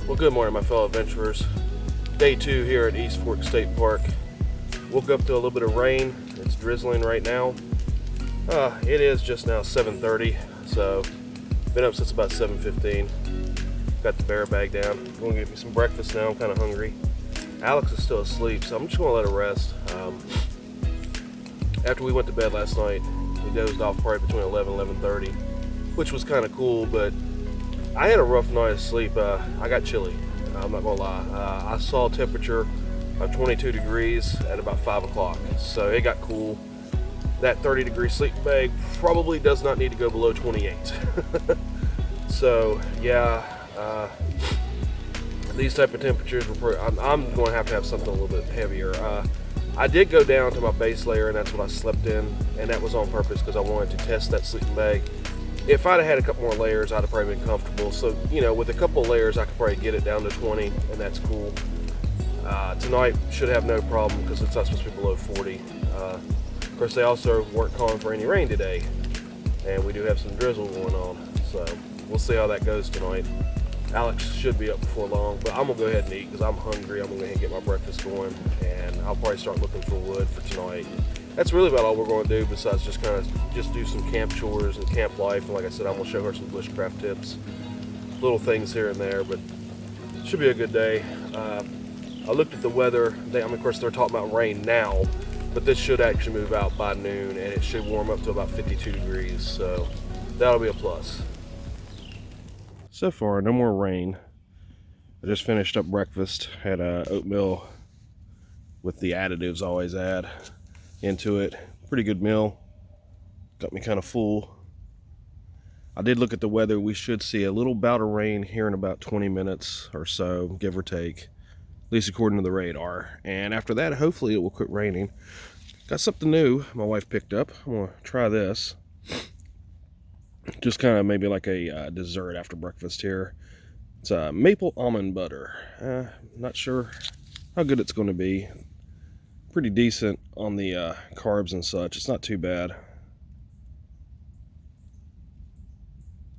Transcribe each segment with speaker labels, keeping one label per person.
Speaker 1: Well, good morning, my fellow adventurers. Day 2 here at East Fork State Park. Woke up to a little bit of rain. It's drizzling right now. It is just now 7:30, so been up since about 7:15. Got the bear bag down. I'm gonna get me some breakfast now. I'm kind of hungry. Alex is still asleep, so I'm just gonna let her rest. After we went to bed last night, we dozed off probably between 11 and 11:30, which was kind of cool, but I had a rough night of sleep. I got chilly, I'm not gonna lie. I saw a temperature of 22 degrees at about 5 o'clock, so it got cool. That 30-degree sleeping bag probably does not need to go below 28. So yeah, these type of temperatures, I'm going to have something a little bit heavier. I did go down to my base layer, and that's what I slept in, and that was on purpose because I wanted to test that sleeping bag. If I'd have had a couple more layers, I'd have probably been comfortable. So, you know, with a couple of layers, I could probably get it down to 20, and that's cool. Tonight should have no problem because it's not supposed to be below 40. Of course, they also weren't calling for any rain today, and we do have some drizzle going on. So we'll see how that goes tonight. Alex should be up before long, but I'm gonna go ahead and eat because I'm hungry. I'm gonna go ahead and get my breakfast going, and I'll probably start looking for wood for tonight. That's really about all we're going to do, besides just do some camp chores and camp life. And like I said, I'm gonna show her some bushcraft tips, little things here and there, but it should be a good day. I looked at the weather. Of course, they're talking about rain now, but this should actually move out by noon, and it should warm up to about 52 degrees. So that'll be a plus. So far, no more rain. I just finished up breakfast. Had oatmeal with the additives I always add into it. Pretty good meal. Got me kind of full. I did look at the weather. We should see a little bout of rain here in about 20 minutes or so, give or take. At least according to the radar. And after that, hopefully it will quit raining. Got something new my wife picked up. I'm gonna try this. Just kind of maybe like a dessert after breakfast here. It's maple almond butter. Not sure how good it's going to be. Pretty decent on the carbs and such. It's not too bad.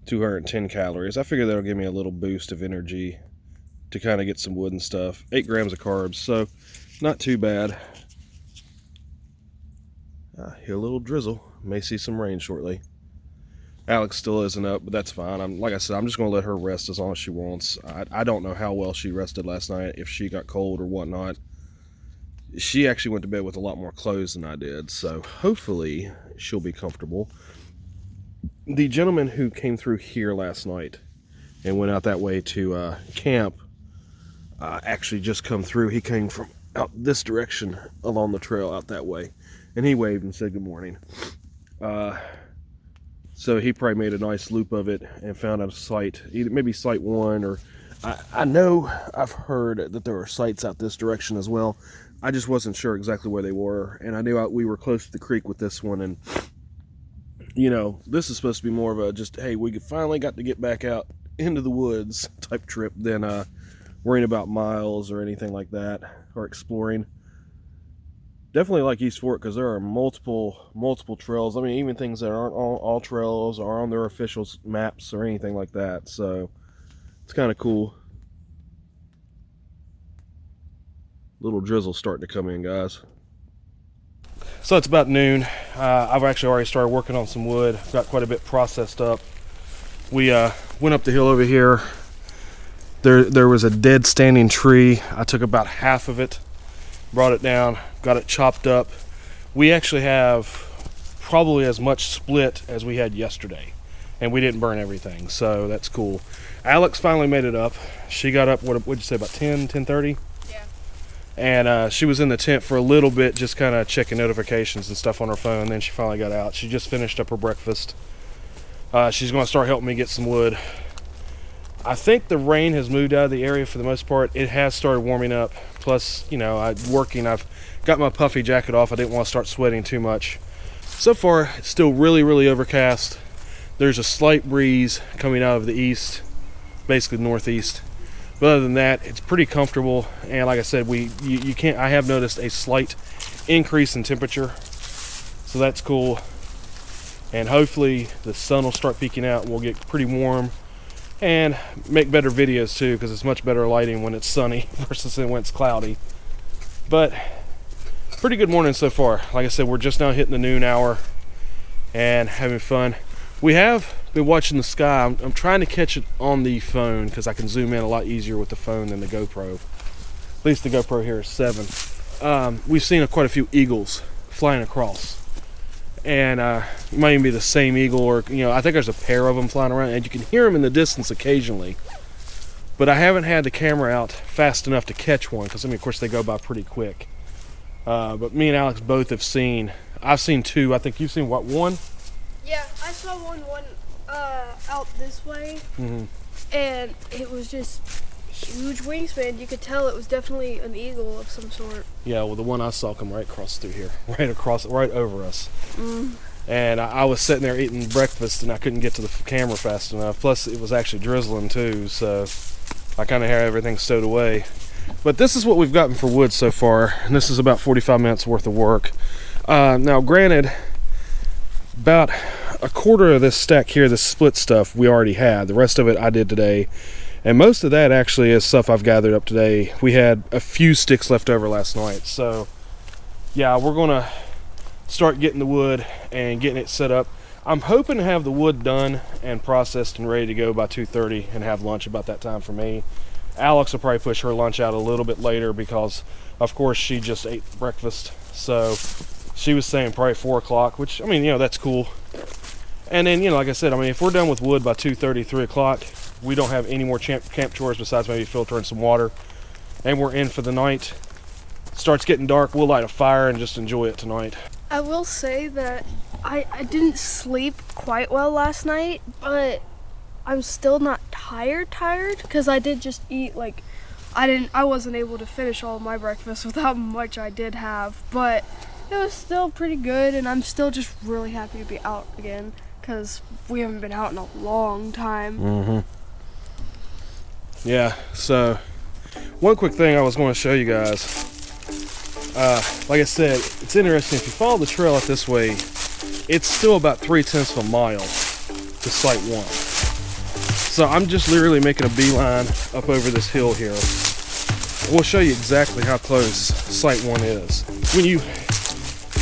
Speaker 1: 210 calories. I figure that'll give me a little boost of energy to kind of get some wood and stuff. 8 grams of carbs, so not too bad. Hear a little drizzle. May see some rain shortly. Alex still isn't up, but that's fine. Like I said, I'm just going to let her rest as long as she wants. I don't know how well she rested last night, if she got cold or whatnot. She actually went to bed with a lot more clothes than I did, so hopefully she'll be comfortable. The gentleman who came through here last night and went out that way to camp actually just come through. He came from out this direction along the trail out that way, and he waved and said good morning. So he probably made a nice loop of it and found a site, either maybe site 1, or I know I've heard that there are sites out this direction as well. I just wasn't sure exactly where they were, and I knew we were close to the creek with this one, and you know, this is supposed to be more of a just, hey, we finally got to get back out into the woods type trip than worrying about miles or anything like that, or exploring. Definitely like East Fork because there are multiple trails. I mean, even things that aren't all trails or on their official maps or anything like that. So it's kind of cool. Little drizzle starting to come in, guys. So it's about noon. I've actually already started working on some wood. Got quite a bit processed up. We went up the hill over here. There was a dead standing tree. I took about half of it, brought it down, got it chopped up. We actually have probably as much split as we had yesterday, and we didn't burn everything, so that's cool. Alex finally made it up. She got up, what'd you say, about 10:30?
Speaker 2: Yeah.
Speaker 1: And she was in the tent for a little bit, just kind of checking notifications and stuff on her phone. Then she finally got out. She just finished up her breakfast. She's going to start helping me get some wood. I think the rain has moved out of the area for the most part. It has started warming up. Plus, you know, I've got my puffy jacket off. I didn't want to start sweating too much. So far, it's still really, really overcast. There's a slight breeze coming out of the east, basically northeast. But other than that, it's pretty comfortable. And like I said, I have noticed a slight increase in temperature. So that's cool. And hopefully the sun will start peeking out and we'll get pretty warm and make better videos too, because it's much better lighting when it's sunny versus when it's cloudy. But pretty good morning so far. Like I said, we're just now hitting the noon hour and having fun. We have been watching the sky. I'm trying to catch it on the phone because I can zoom in a lot easier with the phone than the GoPro. At least the GoPro here is 7. We've seen quite a few eagles flying across. And it might even be the same eagle, or I think there's a pair of them flying around, and you can hear them in the distance occasionally. But I haven't had the camera out fast enough to catch one, because of course they go by pretty quick. But me and Alex both have seen. I've seen 2. I think you've seen what, 1?
Speaker 2: Yeah, I saw one out this way, and it was just huge wingspan. You could tell it was definitely an eagle of some sort.
Speaker 1: Yeah, well, the one I saw come right across through here, right over us. And I was sitting there eating breakfast, and I couldn't get to the camera fast enough. Plus, it was actually drizzling too, so I kind of had everything stowed away. But this is what we've gotten for wood so far, and this is about 45 minutes worth of work. Now, granted, about a quarter of this stack here, this split stuff, we already had. The rest of it I did today. And most of that actually is stuff I've gathered up today. We had a few sticks left over last night. So, yeah, we're going to start getting the wood and getting it set up. I'm hoping to have the wood done and processed and ready to go by 2:30 and have lunch about that time for me. Alex will probably push her lunch out a little bit later because, of course, she just ate breakfast. So, she was saying probably 4 o'clock, which, that's cool. And then, like I said, if we're done with wood by 2:30, 3 o'clock, we don't have any more camp chores besides maybe filtering some water, and we're in for the night. Starts getting dark, we'll light a fire and just enjoy it tonight.
Speaker 2: I will say that I didn't sleep quite well last night, but I'm still not tired because I did just eat, I wasn't able to finish all of my breakfast with how much I did have, but it was still pretty good, and I'm still just really happy to be out again because we haven't been out in a long time.
Speaker 1: Yeah, so one quick thing I was going to show you guys. Like I said, it's interesting. If you follow the trail out this way, it's still about 3/10 of a mile to Site 1. So I'm just literally making a beeline up over this hill here. We'll show you exactly how close Site 1 is. When you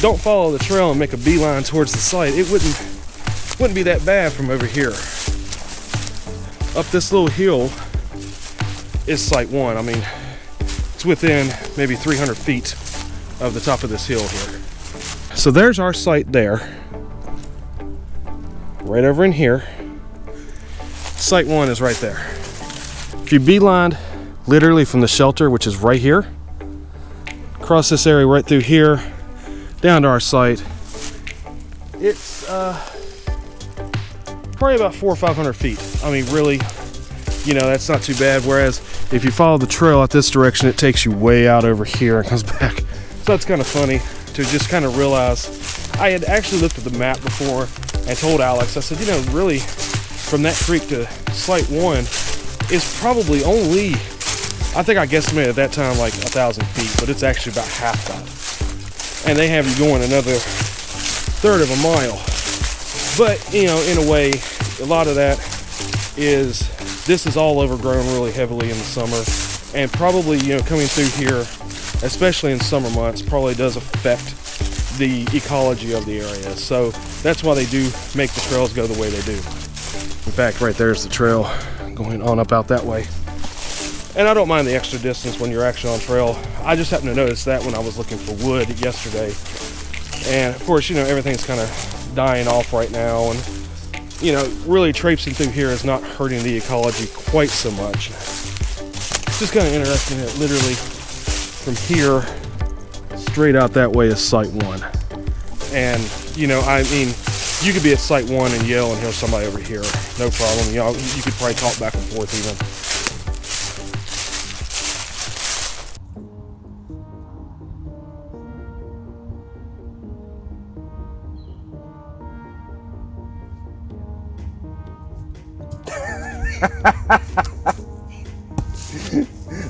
Speaker 1: don't follow the trail and make a beeline towards the site, it wouldn't be that bad from over here. Up this little hill is Site 1. It's within maybe 300 feet of the top of this hill here. So there's our site there. Right over in here. Site 1 is right there. If you beelined literally from the shelter, which is right here, across this area right through here, down to our site, it's probably about 400 or 500 feet. Really, that's not too bad. Whereas if you follow the trail out this direction, it takes you way out over here and comes back. So it's kind of funny to just kind of realize. I had actually looked at the map before and told Alex, I said, really from that creek to Site 1 is probably only, I think I guesstimated at that time like 1,000 feet, but it's actually about half that. And they have you going another third of a mile. But, in a way, a lot of that is, this is all overgrown really heavily in the summer, and probably, coming through here, especially in summer months, probably does affect the ecology of the area. So that's why they do make the trails go the way they do. In fact, right there's the trail going on up out that way. And I don't mind the extra distance when you're actually on trail. I just happened to notice that when I was looking for wood yesterday. And of course, everything's kind of dying off right now, and really traipsing through here is not hurting the ecology quite so much. It's just kind of interesting that literally from here straight out that way is Site 1. And you could be at Site 1 and yell and hear somebody over here, no problem. You could probably talk back and forth even.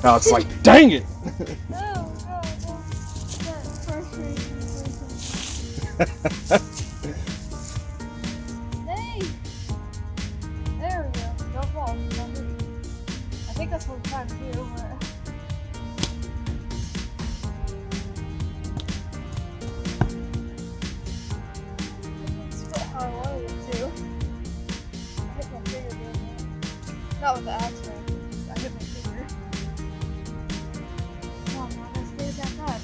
Speaker 1: Now it's like, dang it!
Speaker 2: No, that's frustrating. Hey! There we go. Don't fall. think that's what I'm trying to do, but... Still how I wanted it to. I hit my finger doing that. Not with the axe, but I hit my finger. Come on, man, let's get it back up.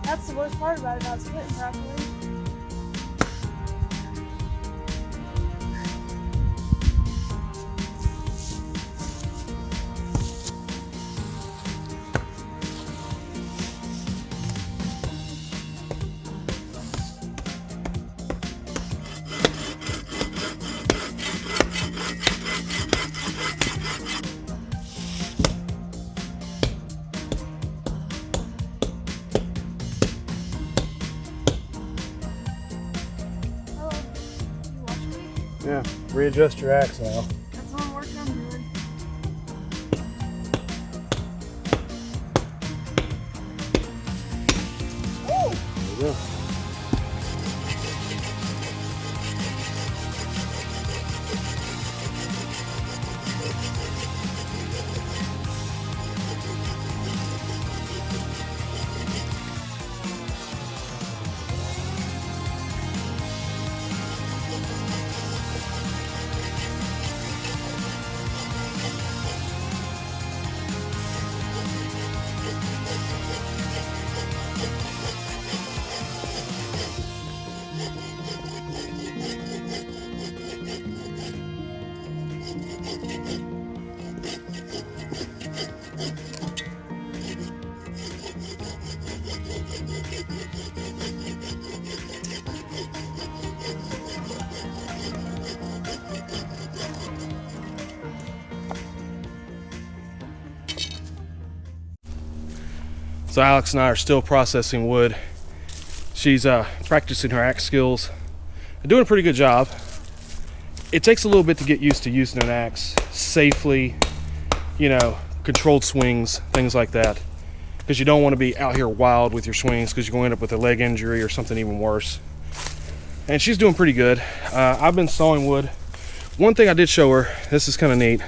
Speaker 2: That's the worst part about it, not splitting properly.
Speaker 1: Yeah, readjust your axe now.
Speaker 2: That's what I'm working on doing. Ooh!
Speaker 1: There you go. So Alex and I are still processing wood. She's practicing her axe skills, doing a pretty good job. It takes a little bit to get used to using an axe safely, you know, controlled swings, things like that, because you don't want to be out here wild with your swings because you're going to end up with a leg injury or something even worse. And she's doing pretty good. I've been sawing wood. One thing I did show her, this is kind of neat,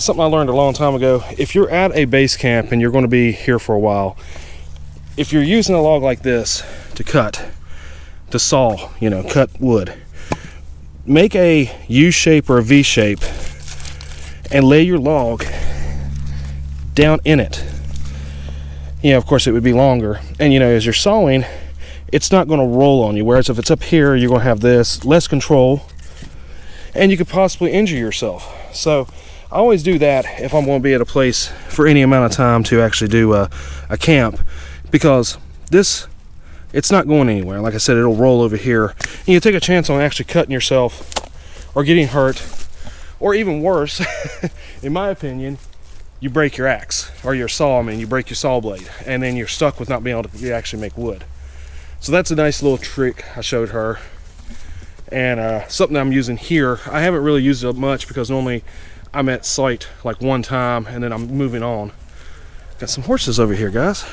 Speaker 1: something I learned a long time ago. If you're at a base camp and you're going to be here for a while, if you're using a log like this to cut, to saw, you know, cut wood, make a U shape or a V shape and lay your log down in it. You know, of course it would be longer, and you know, as you're sawing, it's not going to roll on you, whereas if it's up here, you're going to have this less control and you could possibly injure yourself. So I always do that if I'm going to be at a place for any amount of time to actually do a camp, because this, it's not going anywhere. Like I said, it'll roll over here and you take a chance on actually cutting yourself or getting hurt, or even worse, in my opinion, you break your axe or your saw. I mean, you break your saw blade, and then you're stuck with not being able to actually make wood. So that's a nice little trick I showed her, and something I'm using here. I haven't really used it much because normally I'm at site like one time and then I'm moving on. Got some horses over here, guys.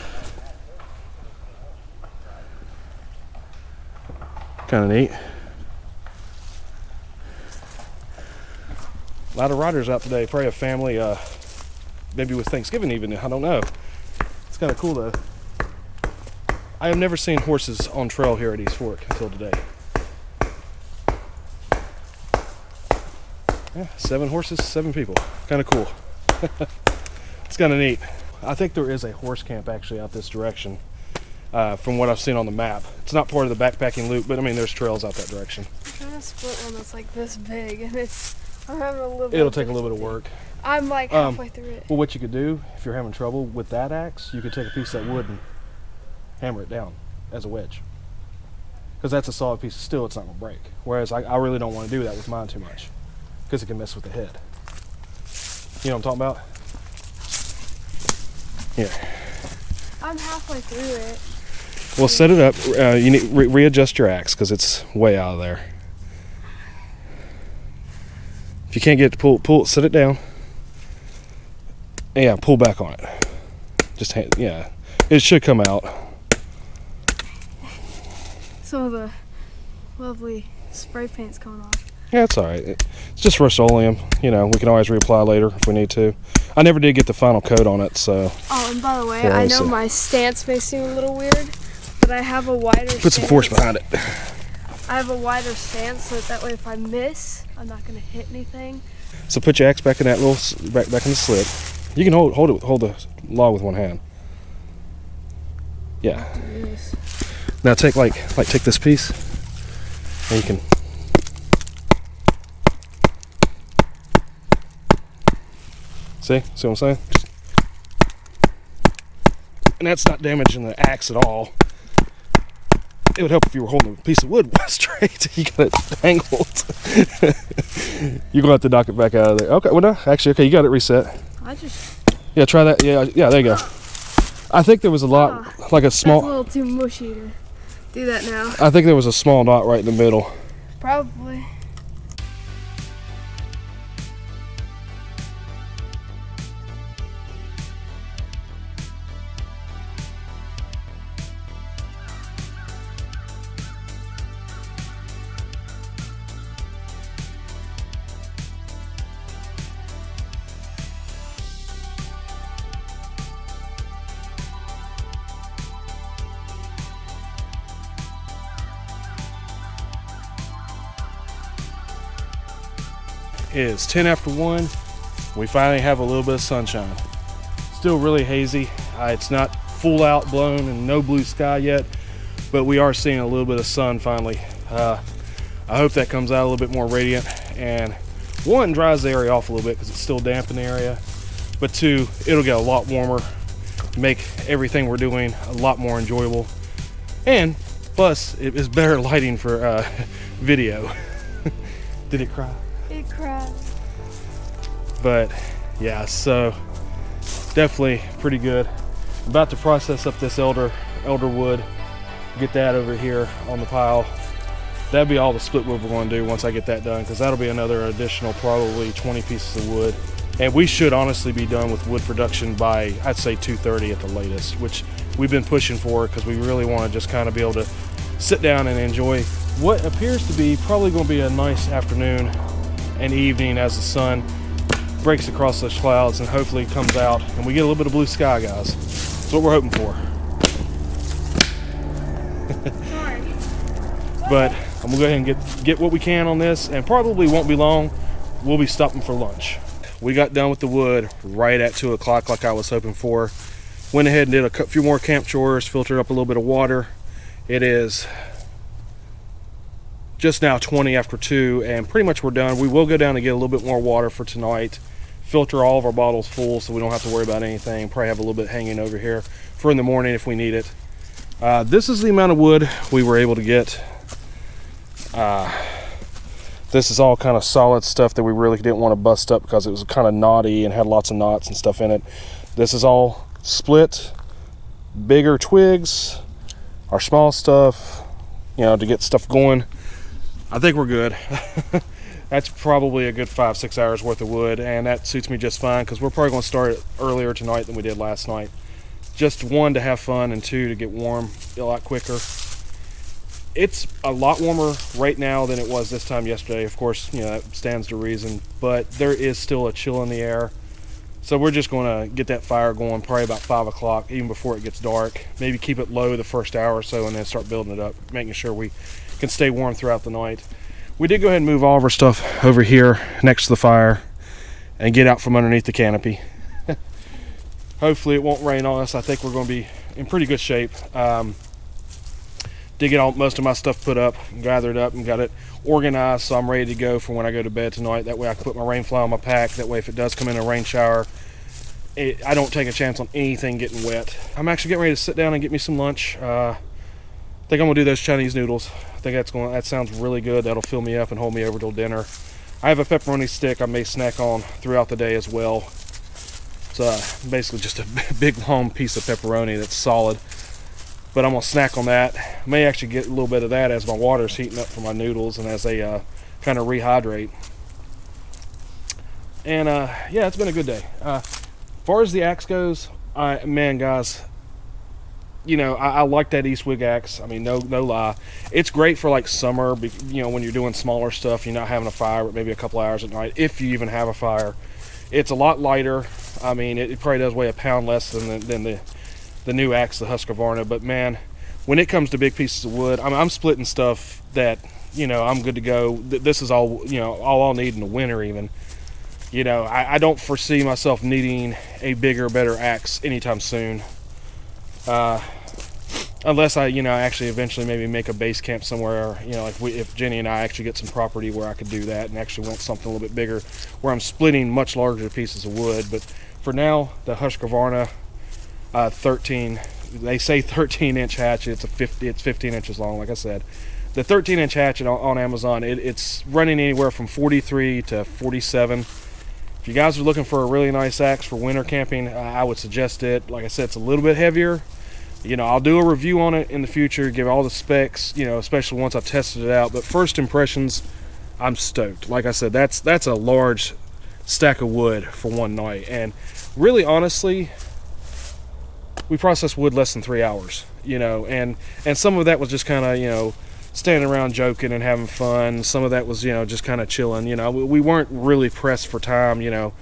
Speaker 1: Kind of neat. A lot of riders out today. Probably a family, maybe with Thanksgiving even, I don't know. It's kind of cool though. I have never seen horses on trail here at East Fork until today. Yeah, 7 horses, 7 people. Kind of cool. It's kind of neat. I think there is a horse camp actually out this direction, from what I've seen on the map. It's not part of the backpacking loop, but I mean, there's trails out that direction.
Speaker 2: I'm trying to split one that's like this big, and I'm having a little bit.
Speaker 1: It'll take a little bit of work.
Speaker 2: I'm like halfway through it.
Speaker 1: Well, what you could do, if you're having trouble with that axe, you could take a piece of that wood and hammer it down as a wedge. Because that's a solid piece of steel, it's not going to break. Whereas I really don't want to do that with mine too much, because it can mess with the head. You know what I'm talking about? Yeah.
Speaker 2: I'm halfway through it.
Speaker 1: Well, set it up. You need readjust your axe because it's way out of there. If you can't get it to pull, set it down. Yeah, pull back on it. Yeah, it should come out.
Speaker 2: Some of the lovely spray paint's coming off.
Speaker 1: Yeah, it's all right. It's just Rust-Oleum. You know, we can always reapply later if we need to. I never did get the final coat on it, so.
Speaker 2: Oh, and by the way,
Speaker 1: yeah,
Speaker 2: I know
Speaker 1: see.
Speaker 2: my stance may seem a little weird, but I have a wider stance.
Speaker 1: Put some force behind it.
Speaker 2: I have a wider stance so that way if I miss, I'm not going to hit anything.
Speaker 1: So put your axe back in that little, back in the slit. You can hold the log with one hand. Yeah.
Speaker 2: Yes.
Speaker 1: Now take take this piece, and you can. See what I'm saying? And that's not damaging the axe at all. It would help if you were holding a piece of wood straight. You got it tangled. You're gonna have to knock it back out of there. Okay, well no, actually, okay, you got it reset. Yeah, try that. Yeah, there you go. I think there was a lot, like a small.
Speaker 2: That's a little too mushy to do that now.
Speaker 1: I think there was a small knot right in the middle.
Speaker 2: Probably.
Speaker 1: It is 10 after 1. We finally have a little bit of sunshine. Still really hazy. It's not full out blown and no blue sky yet, but we are seeing a little bit of sun finally. I hope that comes out a little bit more radiant, and one, dries the area off a little bit because it's still damp in the area, but two, it'll get a lot warmer, make everything we're doing a lot more enjoyable, and plus it is better lighting for video. Did it cry?
Speaker 2: It cried.
Speaker 1: But yeah, so definitely pretty good. About to process up this elder wood, get that over here on the pile. That'll be all the split wood we're going to do once I get that done, because that'll be another additional probably 20 pieces of wood. And we should honestly be done with wood production by, I'd say 2:30 at the latest, which we've been pushing for because we really want to just kind of be able to sit down and enjoy what appears to be probably going to be a nice afternoon and evening as the sun breaks across those clouds and hopefully comes out and we get a little bit of blue sky, guys. That's what we're hoping for. But I'm gonna go ahead and get what we can on this, and probably won't be long. We'll be stopping for lunch. We got done with the wood right at 2 o'clock like I was hoping for. Went ahead and did a few more camp chores, filtered up a little bit of water. It is just now 20 after 2, and pretty much we're done. We will go down and get a little bit more water for tonight, filter all of our bottles full so we don't have to worry about anything. Probably have a little bit hanging over here for in the morning if we need it. This is the amount of wood we were able to get. This is all kind of solid stuff that we really didn't want to bust up because it was kind of knotty and had lots of knots and stuff in it. This is all split, bigger twigs, our small stuff, you know, to get stuff going. I think we're good. That's probably a good 5-6 hours worth of wood, and that suits me just fine because we're probably going to start earlier tonight than we did last night. Just one, to have fun, and two, to get warm a lot quicker. It's a lot warmer right now than it was this time yesterday. Of course, you know, that stands to reason, but there is still a chill in the air. So we're just going to get that fire going probably about 5 o'clock, even before it gets dark. Maybe keep it low the first hour or so and then start building it up, making sure we can stay warm throughout the night. We did go ahead and move all of our stuff over here next to the fire and get out from underneath the canopy. Hopefully it won't rain on us. I think we're going to be in pretty good shape. Did get most of my stuff put up, gathered up, and got it organized so I'm ready to go for when I go to bed tonight. That way I can put my rain fly on my pack. That way if it does come in a rain shower, I don't take a chance on anything getting wet. I'm actually getting ready to sit down and get me some lunch. I think I'm gonna do those Chinese noodles. I think that sounds really good. That'll fill me up and hold me over till dinner. I have a pepperoni stick I may snack on throughout the day as well. It's basically just a big long piece of pepperoni that's solid. But I'm gonna snack on that. I may actually get a little bit of that as my water's heating up for my noodles and as they kind of rehydrate. And yeah, it's been a good day. As far as the axe goes, man, guys, you know, I like that Eastwick axe. I mean, no lie. It's great for like summer, you know, when you're doing smaller stuff, you're not having a fire, but maybe a couple hours at night, if you even have a fire. It's a lot lighter. I mean, it probably does weigh a pound less than the new axe, the Husqvarna. But man, when it comes to big pieces of wood, I'm splitting stuff that, you know, I'm good to go. This is all, you know, all I'll need in the winter even. You know, I don't foresee myself needing a bigger, better axe anytime soon. Unless I, you know, actually eventually maybe make a base camp somewhere, you know, like if Jenny and I actually get some property where I could do that and actually want something a little bit bigger where I'm splitting much larger pieces of wood. But for now, the Husqvarna 13, they say 13-inch hatchet, it's 15 inches long, like I said. The 13-inch hatchet on Amazon, it's running anywhere from 43 to 47. If you guys are looking for a really nice axe for winter camping, I would suggest it. Like I said, it's a little bit heavier. You know, I'll do a review on it in the future, give all the specs, you know, especially once I've tested it out. But first impressions, I'm stoked. Like I said, that's a large stack of wood for one night. And really, honestly, we processed wood less than 3 hours, you know, and some of that was just kind of, you know, standing around joking and having fun. Some of that was, you know, just kind of chilling. You know, we weren't really pressed for time. You know,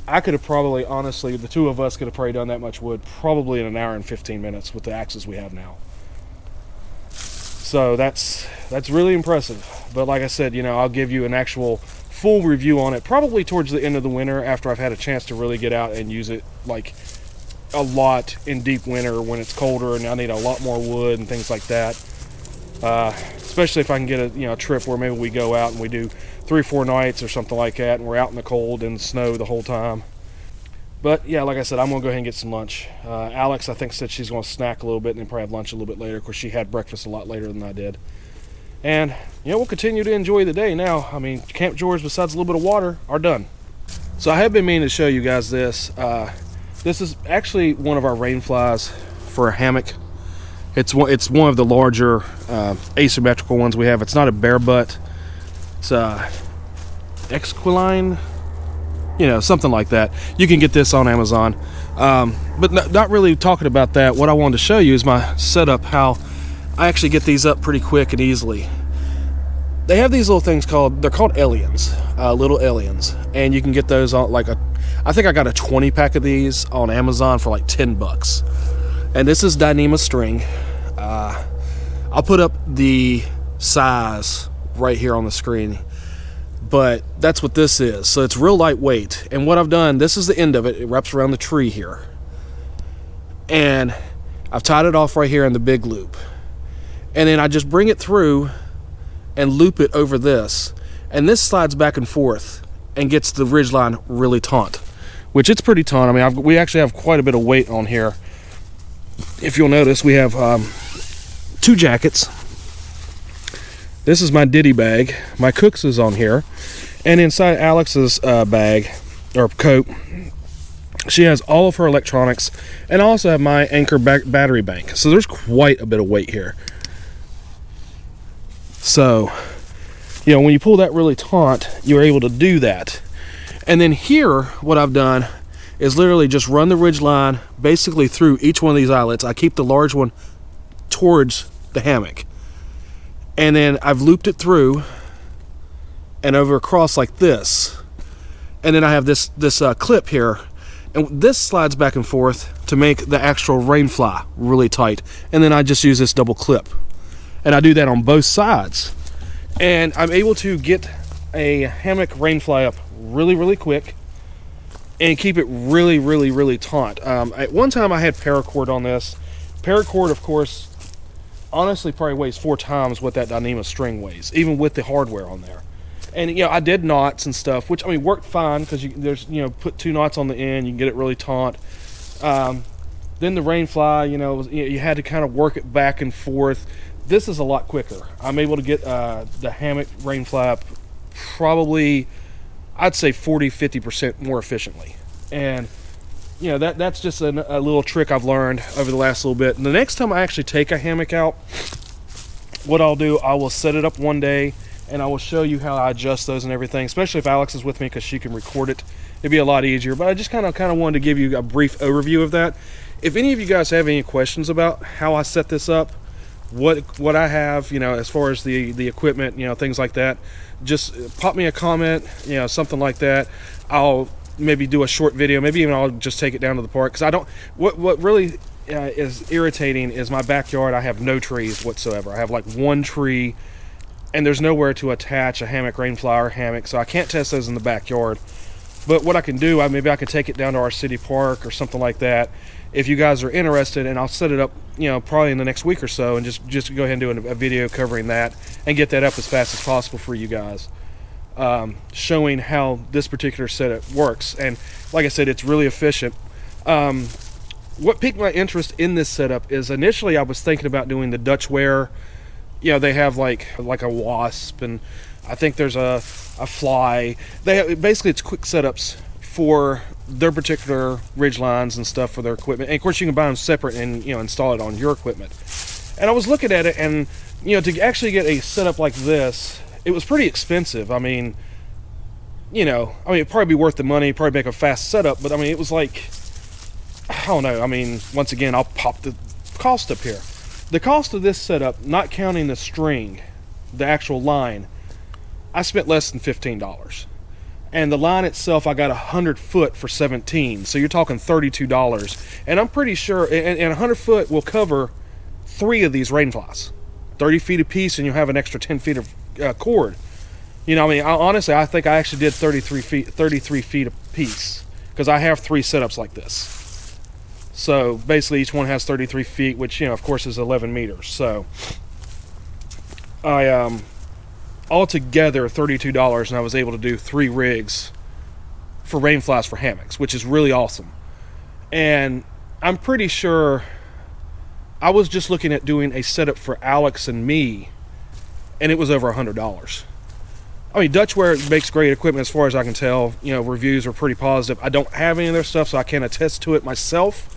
Speaker 1: I could have probably, honestly, the two of us could have probably done that much wood probably in an hour and 15 minutes with the axes we have now. So that's really impressive. But like I said, you know, I'll give you an actual full review on it probably towards the end of the winter after I've had a chance to really get out and use it like a lot in deep winter when it's colder and I need a lot more wood and things like that. Especially if I can get a, you know, trip where maybe we go out and we do 3 or 4 nights or something like that, and we're out in the cold and the snow the whole time. But yeah, like I said, I'm gonna go ahead and get some lunch. Alex, I think, said she's gonna snack a little bit and then probably have lunch a little bit later. Of course, she had breakfast a lot later than I did. And you know, we'll continue to enjoy the day now. I mean, camp chores besides a little bit of water are done. So I have been meaning to show you guys this. This is actually one of our rain flies for a hammock. It's one of the larger asymmetrical ones we have. It's not a bare butt. It's Exquiline, you know, something like that. You can get this on Amazon. But not really talking about that. What I wanted to show you is my setup, how I actually get these up pretty quick and easily. They have these little things they're called aliens, little aliens. And you can get those on I think I got a 20 pack of these on Amazon for like $10. And this is Dyneema string. I'll put up the size right here on the screen, but that's what this is. So it's real lightweight. And what I've done, this is the end of it. It wraps around the tree here. And I've tied it off right here in the big loop. And then I just bring it through and loop it over this. And this slides back and forth and gets the ridgeline really taut, which it's pretty taut. I mean, we actually have quite a bit of weight on here. If you'll notice, we have 2 jackets. This is my ditty bag. My Cook's is on here. And inside Alex's bag, or coat, she has all of her electronics. And I also have my Anchor battery bank. So there's quite a bit of weight here. So, you know, when you pull that really taut, you're able to do that. And then here, what I've done is literally just run the ridge line basically through each one of these eyelets. I keep the large one towards the hammock. And then I've looped it through and over across like this. And then I have this clip here. And this slides back and forth to make the actual rain fly really tight. And then I just use this double clip. And I do that on both sides. And I'm able to get a hammock rain fly up really, really quick and keep it really, really, really taut. At one time I had paracord on this. Paracord, of course, honestly probably weighs 4 times what that Dyneema string weighs, even with the hardware on there. And you know, I did knots and stuff, which I mean worked fine because there's, you know, put 2 knots on the end, you can get it really taut. Then the rain fly, you know, you had to kind of work it back and forth. This is a lot quicker. I'm able to get the hammock rain fly up probably, I'd say 40-50% more efficiently. And you know, that's just a little trick I've learned over the last little bit. And the next time I actually take a hammock out, what I'll do, I will set it up one day and I will show you how I adjust those and everything, especially if Alex is with me because she can record it. It'd be a lot easier. But I just kind of wanted to give you a brief overview of that.
Speaker 3: If any of you guys have any questions about how I set this up, what I have, you know, as far as the equipment, you know, things like that, just pop me a comment, you know, something like that. I'll maybe do a short video, maybe even I'll just take it down to the park, because I don't, what really is irritating is my backyard. I have no trees whatsoever. I have like one tree, and there's nowhere to attach a hammock, rainflower hammock, so I can't test those in the backyard. But what I can do, maybe I could take it down to our city park or something like that, if you guys are interested, and I'll set it up, you know, probably in the next week or so, and just go ahead and do a video covering that and get that up as fast as possible for you guys, showing how this particular setup works. And like I said, it's really efficient. What piqued my interest in this setup is initially I was thinking about doing the Dutch ware. You know, they have like a wasp, and I think there's a fly. Basically it's quick setups for their particular ridge lines and stuff for their equipment. And of course you can buy them separate and, you know, install it on your equipment. And I was looking at it, and, you know, to actually get a setup like this, it was pretty expensive. I mean, you know, it'd probably be worth the money, probably make a fast setup, but I mean, it was like, I don't know. I mean, once again, I'll pop the cost up here. The cost of this setup, not counting the string, the actual line, I spent less than $15. And the line itself, I got 100 foot for $17. So you're talking $32. And I'm pretty sure, and 100 foot will cover 3 of these rainflies. 30 feet a piece, and you'll have an extra 10 feet of cord. You know, I mean, honestly, I think I actually did 33 feet a piece, because I have 3 setups like this. So basically each one has 33 feet, which, you know, of course is 11 meters. So I altogether $32, and I was able to do 3 rigs for rainflies for hammocks, which is really awesome. And I'm pretty sure I was just looking at doing a setup for Alex and me, and it was over $100. I mean, Dutch ware makes great equipment as far as I can tell. You know, reviews are pretty positive. I don't have any of their stuff, so I can't attest to it myself.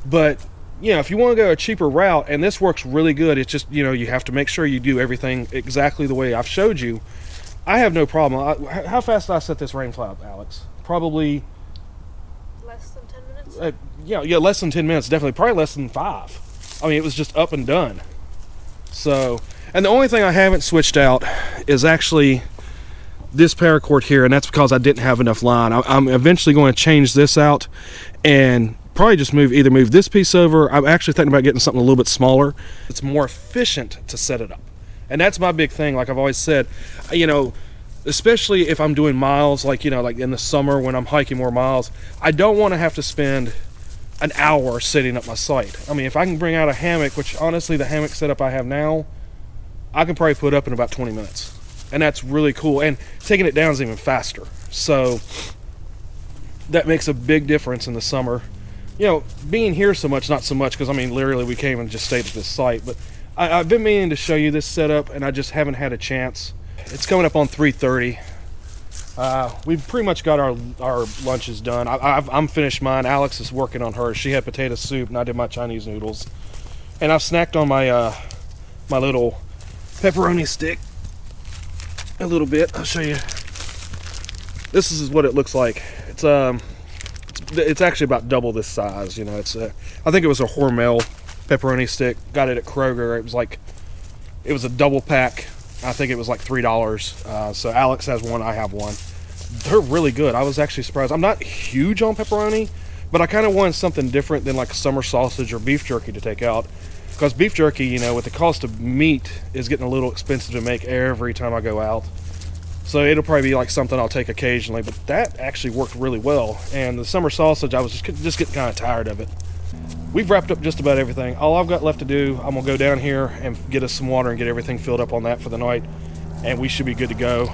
Speaker 3: But, you know, if you want to go a cheaper route, and this works really good, it's just, you know, you have to make sure you do everything exactly the way I've showed you. I have no problem. How fast did I set this rainfly up, Alex? Probably
Speaker 2: Less than 10 minutes?
Speaker 3: Yeah, less than 10 minutes, definitely. Probably less than 5. I mean, it was just up and done. So, and the only thing I haven't switched out is actually this paracord here, and that's because I didn't have enough line. I'm eventually going to change this out and probably just either move this piece over. I'm actually thinking about getting something a little bit smaller. It's more efficient to set it up. And that's my big thing. Like I've always said, you know, especially if I'm doing miles, like, you know, like in the summer when I'm hiking more miles, I don't want to have to spend an hour setting up my site. I mean, if I can bring out a hammock, which honestly the hammock setup I have now, I can probably put up in about 20 minutes. And that's really cool. And taking it down is even faster. So that makes a big difference in the summer. You know, being here so much, not so much, because I mean, literally we came and just stayed at this site. But I've been meaning to show you this setup, and I just haven't had a chance. It's coming up on 3:30. We've pretty much got our lunches done. I'm finished mine. Alex is working on hers. She had potato soup, and I did my Chinese noodles. And I've snacked on my my little pepperoni stick a little bit. I'll show you. This is what it looks like. It's actually about double this size. You know, I think it was a Hormel pepperoni stick. Got it at Kroger. It was a double pack. I think it was like $3. So Alex has one, I have one. They're really good. I was actually surprised. I'm not huge on pepperoni, but I kind of wanted something different than like a summer sausage or beef jerky to take out. Because beef jerky, you know, with the cost of meat, is getting a little expensive to make every time I go out. So it'll probably be like something I'll take occasionally, but that actually worked really well. And the summer sausage, I was just getting kind of tired of it. We've wrapped up just about everything. All I've got left to do, I'm gonna go down here and get us some water and get everything filled up on that for the night, and we should be good to go.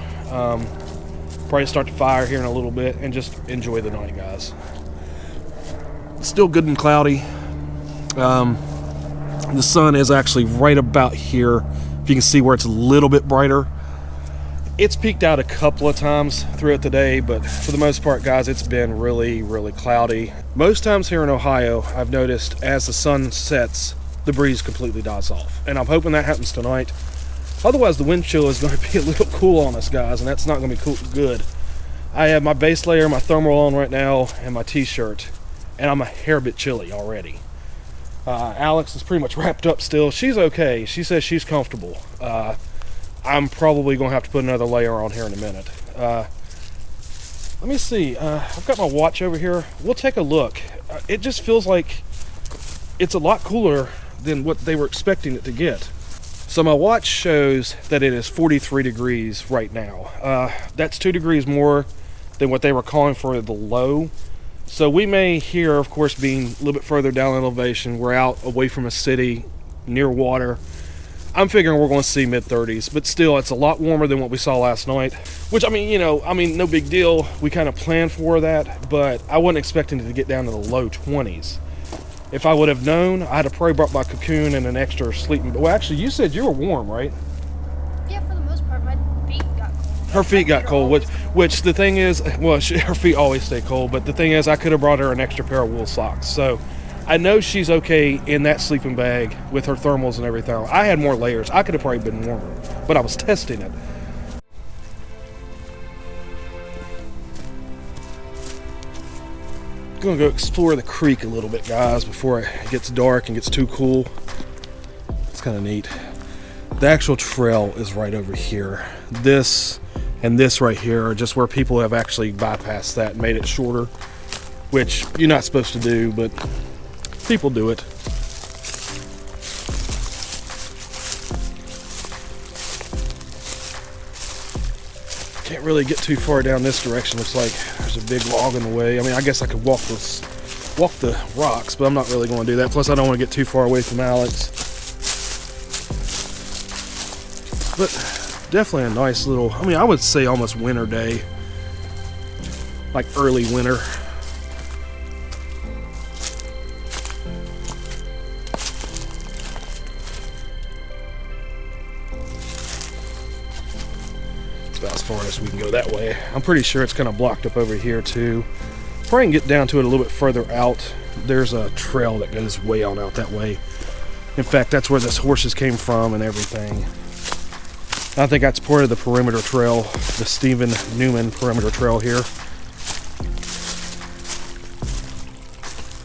Speaker 3: Probably start the fire here in a little bit and just enjoy the night, guys. It's still good and cloudy. The sun is actually right about here. If you can see where it's a little bit brighter. It's peaked out a couple of times throughout the day, but for the most part, guys, it's been really, really cloudy. Most times here in Ohio, I've noticed as the sun sets, the breeze completely dies off. And I'm hoping that happens tonight. Otherwise, the wind chill is going to be a little cool on us, guys, and that's not going to be good. I have my base layer, my thermal on right now, and my t-shirt. and I'm a hair bit chilly already. Alex is pretty much wrapped up still. She's okay. She says she's comfortable. I'm probably going to have to put another layer on here in a minute. Let me see. I've got my watch over here. We'll take a look. It just feels like it's a lot cooler than what they were expecting it to get. So my watch shows that it is 43 degrees right now. That's 2 degrees more than what they were calling for the low. So we may here, of course, being a little bit further down in elevation, we're out away from a city, near water. I'm figuring we're going to see mid-30s, but still, it's a lot warmer than what we saw last night. Which, I mean, no big deal. We kind of planned for that, but I wasn't expecting it to get down to the low 20s. If I would have known, I'd have probably brought my cocoon and an extra sleeping. Well, actually, you said you were warm, right?
Speaker 2: Yeah, for the most part, my feet got cold.
Speaker 3: Her feet got cold, which the thing is, well, her feet always stay cold, but the thing is, I could have brought her an extra pair of wool socks. So I know she's okay in that sleeping bag with her thermals and everything. I had more layers. I could have probably been warmer, but I was testing it. Gonna go explore the creek a little bit, guys, before it gets dark and gets too cool. It's kind of neat. The actual trail is right over here. This and this right here are just where people have actually bypassed that and made it shorter, which you're not supposed to do, but people do it. Can't really get too far down this direction. Looks like there's a big log in the way. I mean, I guess I could walk the rocks, but I'm not really going to do that. Plus, I don't want to get too far away from Alex. But definitely a nice little, I mean, I would say almost winter day. Like early winter. It's about as far as we can go that way. I'm pretty sure it's kind of blocked up over here too. Probably can get down to it a little bit further out. There's a trail that goes way on out that way. In fact, that's where this horses came from and everything. I think that's part of the perimeter trail, the Stephen Newman perimeter trail here.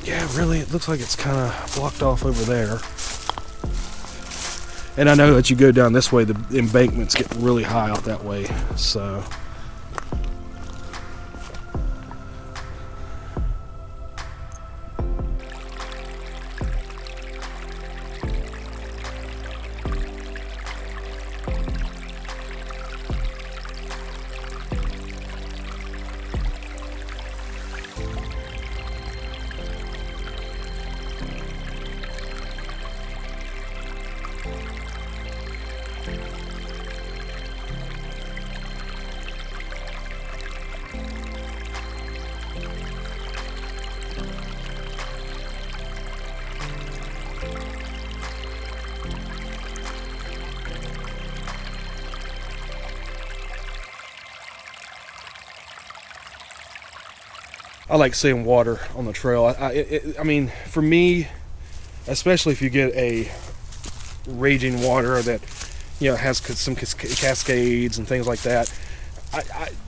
Speaker 3: Yeah, really, it looks like it's kind of blocked off over there. And I know that you go down this way, the embankments get really high out that way, so. I like seeing water on the trail. I mean, for me, especially if you get a raging water that, has some cascades and things like that.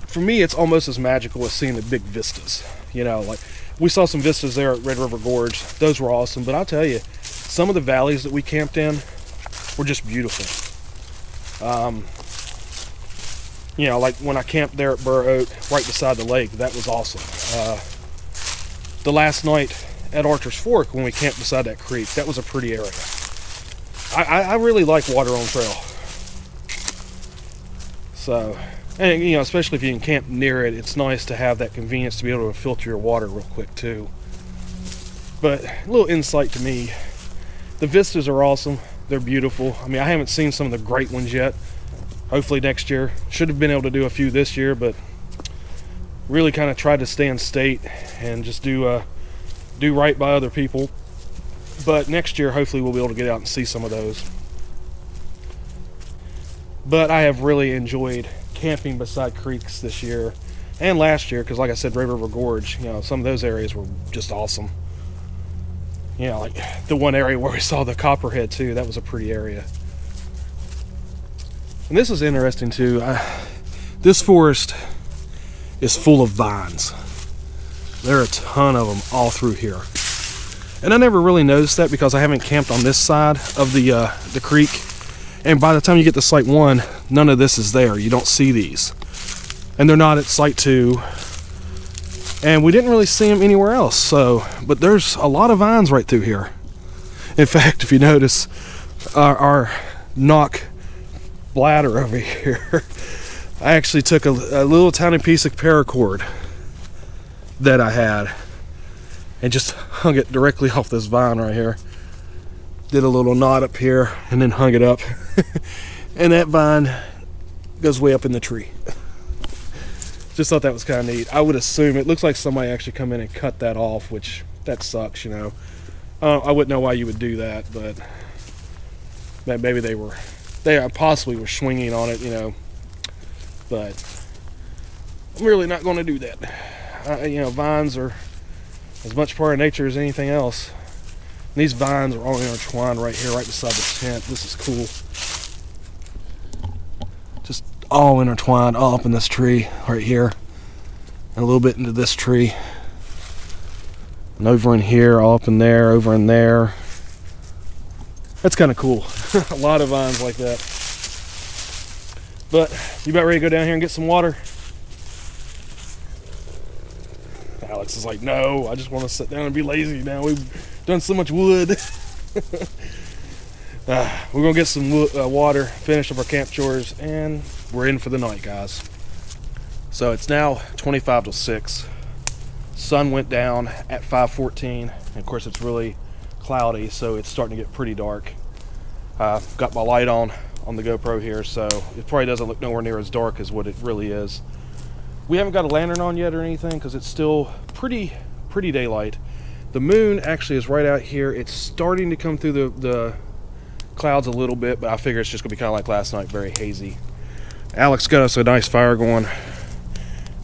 Speaker 3: For me, it's almost as magical as seeing the big vistas. Like we saw some vistas there at Red River Gorge. Those were awesome. But I'll tell you, some of the valleys that we camped in were just beautiful. Like when I camped there at Burr Oak, right beside the lake, that was awesome. The last night at Archer's Fork, when we camped beside that creek, that was a pretty area. I really like water on trail. So, and especially if you can camp near it, it's nice to have that convenience to be able to filter your water real quick too. But a little insight to me, the vistas are awesome. They're beautiful. I mean, I haven't seen some of the great ones yet. Hopefully next year. Should have been able to do a few this year, but really kind of tried to stay in state and just do right by other people. But next year, hopefully we'll be able to get out and see some of those. But I have really enjoyed camping beside creeks this year and last year, because like I said, Red River Gorge, some of those areas were just awesome. Like the one area where we saw the copperhead too, that was a pretty area. And this is interesting too. This forest is full of vines. There are a ton of them all through here. And I never really noticed that because I haven't camped on this side of the creek. And by the time you get to site 1, none of this is there. You don't see these. And they're not at site 2. And we didn't really see them anywhere else. So, but there's a lot of vines right through here. In fact, if you notice, our knock bladder over here, I actually took a little tiny piece of paracord that I had and just hung it directly off this vine right here. Did a little knot up here and then hung it up. And that vine goes way up in the tree. Just thought that was kind of neat. I would assume it looks like somebody actually come in and cut that off, which that sucks, you know. I wouldn't know why you would do that, but maybe they possibly were swinging on it, you know. But I'm really not going to do that. You know, vines are as much part of nature as anything else. And these vines are all intertwined right here, right beside the tent. This is cool. Just all intertwined, all up in this tree right here, and a little bit into this tree, and over in here, all up in there, over in there. That's kind of cool. A lot of vines like that. But you about ready to go down here and get some water? Alex is like, no, I just want to sit down and be lazy now. We've done so much wood. We're going to get some water, finish up our camp chores, and we're in for the night, guys. So it's now 25 till 6. Sun went down at 5:14. And of course, it's really cloudy, so it's starting to get pretty dark. Got my light on the GoPro here, so it probably doesn't look nowhere near as dark as what it really is. We haven't got a lantern on yet or anything because it's still pretty daylight. The moon actually is right out here. It's starting to come through the clouds a little bit, but I figure it's just gonna be kind of like last night, very hazy. Alex got us a nice fire going.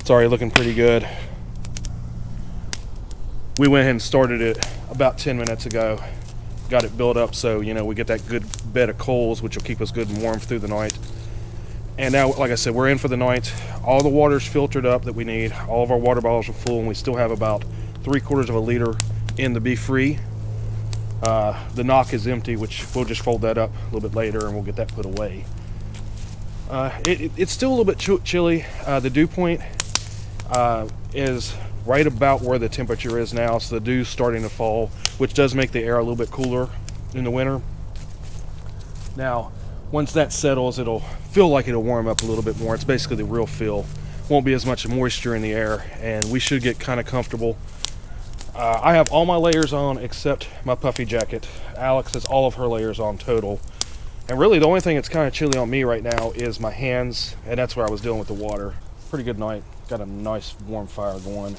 Speaker 3: It's already looking pretty good. We went ahead and started it about 10 minutes ago. Got it built up so, you know, we get that good bed of coals, which will keep us good and warm through the night. And now, like I said, we're in for the night. All the water's filtered up that we need. All of our water bottles are full, and we still have about 3/4 of a liter in the Be Free. The knock is empty, which we'll just fold that up a little bit later, and we'll get that put away. It's still a little bit chilly. The dew point is right about where the temperature is now, so the dew's starting to fall, which does make the air a little bit cooler in the winter. Now, once that settles, it'll feel like it'll warm up a little bit more. It's basically the real feel. Won't be as much moisture in the air, and we should get kind of comfortable. I have all my layers on except my puffy jacket. Alex has all of her layers on total. And really the only thing that's kind of chilly on me right now is my hands, and that's where I was dealing with the water. Pretty good night. Got a nice warm fire going.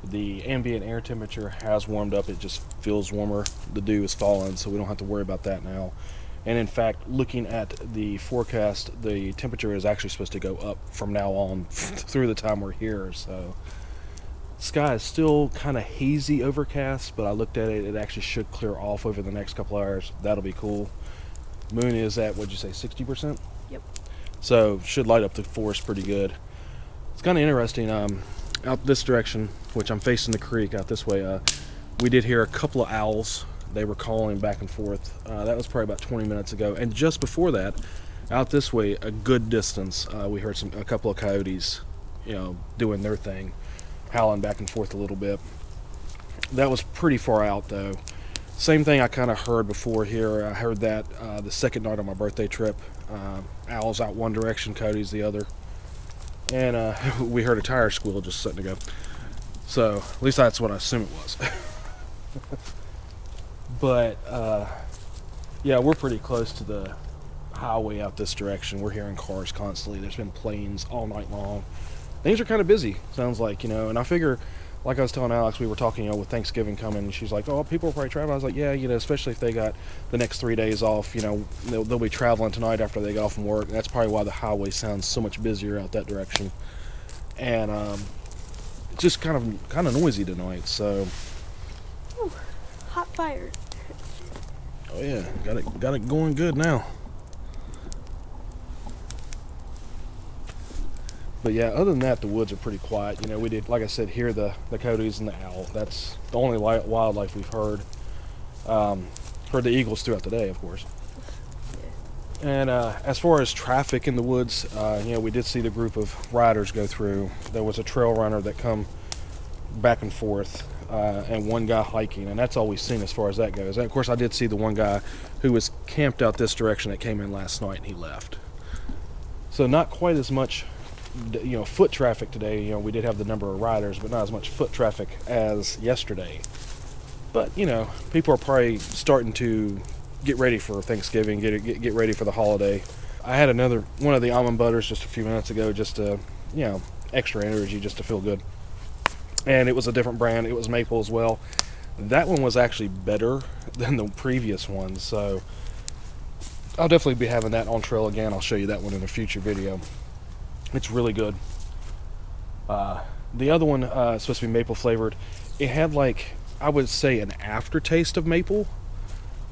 Speaker 3: The ambient air temperature has warmed up. It just feels warmer. The dew is falling, so we don't have to worry about that now. And in fact, looking at the forecast, the temperature is actually supposed to go up from now on through the time we're here. So sky is still kind of hazy overcast, but I looked at it, it actually should clear off over the next couple hours. That'll be cool. Moon is at, what'd you say, 60%?
Speaker 2: Yep.
Speaker 3: So should light up the forest pretty good. It's kind of interesting. Out this direction, which I'm facing the creek out this way, we did hear a couple of owls. They were calling back and forth. That was probably about 20 minutes ago. And just before that, out this way, a good distance, we heard a couple of coyotes, you know, doing their thing, howling back and forth a little bit. That was pretty far out though. Same thing I kind of heard before here. I heard that the second night on my birthday trip. Owls out one direction, coyotes the other. And we heard a tire squeal just a second ago. So at least that's what I assume it was. But yeah, we're pretty close to the highway out this direction. We're hearing cars constantly. There's been planes all night long. Things are kind of busy, sounds like, you know. And I figure, like I was telling Alex, we were talking, you know, with Thanksgiving coming, and she's like, oh, people will probably travel. I was like, yeah, you know, especially if they got the next 3 days off, you know, they'll be traveling tonight after they get off from work. And that's probably why the highway sounds so much busier out that direction. And it's just kind of noisy tonight, so.
Speaker 2: Ooh, hot fire.
Speaker 3: Oh yeah, got it going good now. But yeah, other than that, the woods are pretty quiet. You know, we did, like I said, hear the coyotes and the owl. That's the only wildlife we've heard. Heard the eagles throughout the day, of course. And as far as traffic in the woods, you know, we did see the group of riders go through. There was a trail runner that come back and forth, and one guy hiking, and that's all we've seen as far as that goes. And of course, I did see the one guy who was camped out this direction that came in last night, and he left. So not quite as much, you know, foot traffic today. You know, we did have the number of riders, but not as much foot traffic as yesterday. But you know, people are probably starting to get ready for Thanksgiving, get ready for the holiday. I had another one of the almond butters just a few minutes ago, just to, you know, extra energy, just to feel good. And it was a different brand. It was maple as well. That one was actually better than the previous one, so I'll definitely be having that on trail again. I'll show you that one in a future video. It's really good. The other one is supposed to be maple flavored. It had, like, I would say, an aftertaste of maple,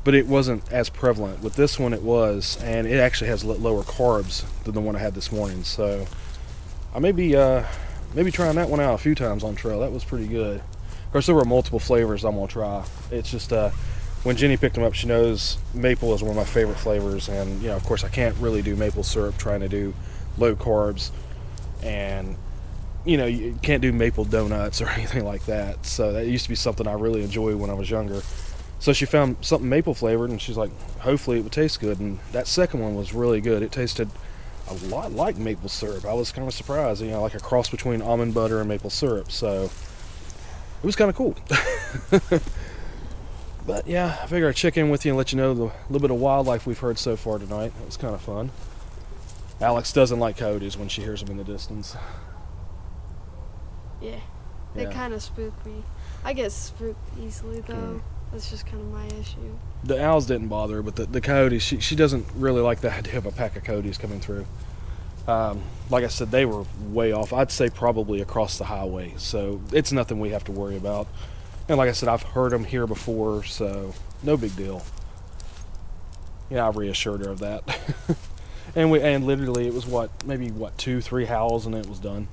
Speaker 3: but it wasn't as prevalent. With this one it was, and it actually has lower carbs than the one I had this morning. So I may be trying that one out a few times on trail. That was pretty good. Of course, there were multiple flavors I'm gonna try. It's just when Jenny picked them up, she knows maple is one of my favorite flavors, and you know, of course, I can't really do maple syrup trying to do low carbs, and you know, you can't do maple donuts or anything like that. So that used to be something I really enjoyed when I was younger. So she found something maple flavored, and she's like, hopefully it would taste good. And that second one was really good. It tasted a lot like maple syrup. I was kind of surprised, you know, like a cross between almond butter and maple syrup. So it was kind of cool. But yeah, I figure I'd check in with you and let you know the little bit of wildlife we've heard so far tonight. It was kind of fun. Alex doesn't like coyotes when she hears them in the distance.
Speaker 2: Yeah, they kind of spook me. I get spooked easily though. That's just kind of my issue.
Speaker 3: The owls didn't bother her, but the coyotes, she doesn't really like the idea of a pack of coyotes coming through. Like I said, they were way off. I'd say probably across the highway, so it's nothing we have to worry about. And like I said, I've heard them here before, so no big deal. Yeah, I reassured her of that. and literally it was maybe 2-3 howls and it was done.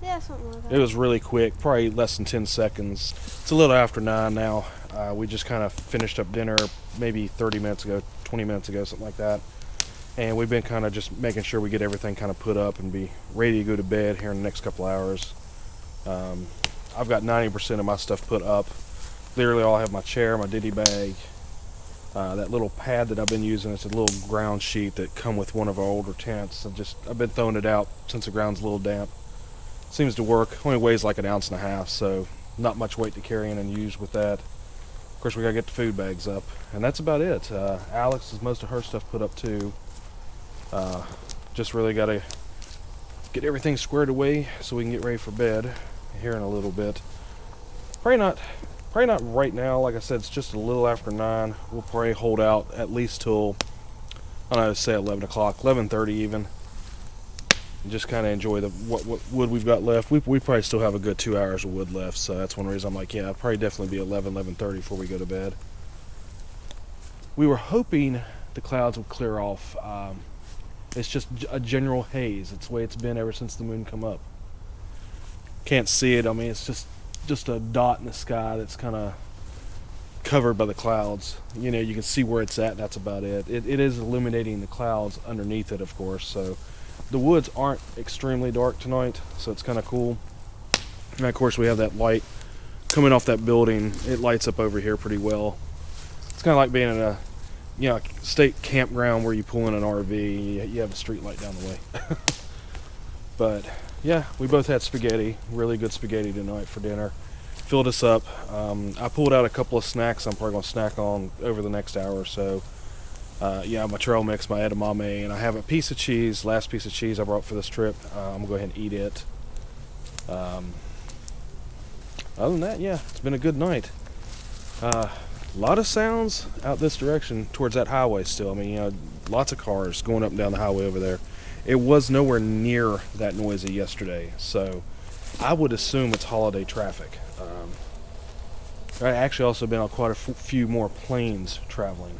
Speaker 2: Yeah, something like that.
Speaker 3: It was really quick, probably less than 10 seconds. It's a little after 9 now. We just kind of finished up dinner maybe 30 minutes ago, 20 minutes ago, something like that. And we've been kind of just making sure we get everything kind of put up and be ready to go to bed here in the next couple hours. I've got 90% of my stuff put up. Literally all I have: my chair, my ditty bag, that little pad that I've been using. It's a little ground sheet that come with one of our older tents. I've been throwing it out since the ground's a little damp. Seems to work. Only weighs like 1.5 ounces, so not much weight to carry in and use with that. Of course, we gotta get the food bags up, and that's about it. Alex has most of her stuff put up too. Just really gotta get everything squared away so we can get ready for bed here in a little bit. Probably not right now. Like I said, it's just a little after 9. We'll probably hold out at least till, I don't know, say 11 o'clock, 11:30 even. Just kind of enjoy what wood we've got left. We probably still have a good 2 hours of wood left, so that's one reason I'm like, yeah, it'll probably definitely be 11:30 before we go to bed. We were hoping the clouds would clear off. It's just a general haze. It's the way it's been ever since the moon come up. Can't see it. I mean, it's just a dot in the sky that's kind of covered by the clouds. You know, you can see where it's at, and that's about it. It is illuminating the clouds underneath it, of course, so the woods aren't extremely dark tonight, so it's kind of cool. And of course, we have that light coming off that building. It lights up over here pretty well. It's kind of like being in a, you know, state campground where you pull in an RV. You have a street light down the way. But yeah, we both had spaghetti, really good spaghetti tonight for dinner. Filled us up. I pulled out a couple of snacks I'm probably going to snack on over the next hour or so. Yeah, my trail mix, my edamame, and I have a piece of cheese, last piece of cheese I brought for this trip. I'm going to go ahead and eat it. Other than that, yeah, it's been a good night. A lot of sounds out this direction towards that highway still. I mean, you know, lots of cars going up and down the highway over there. It was nowhere near that noisy yesterday, so I would assume it's holiday traffic. I actually also been on quite a few more planes traveling.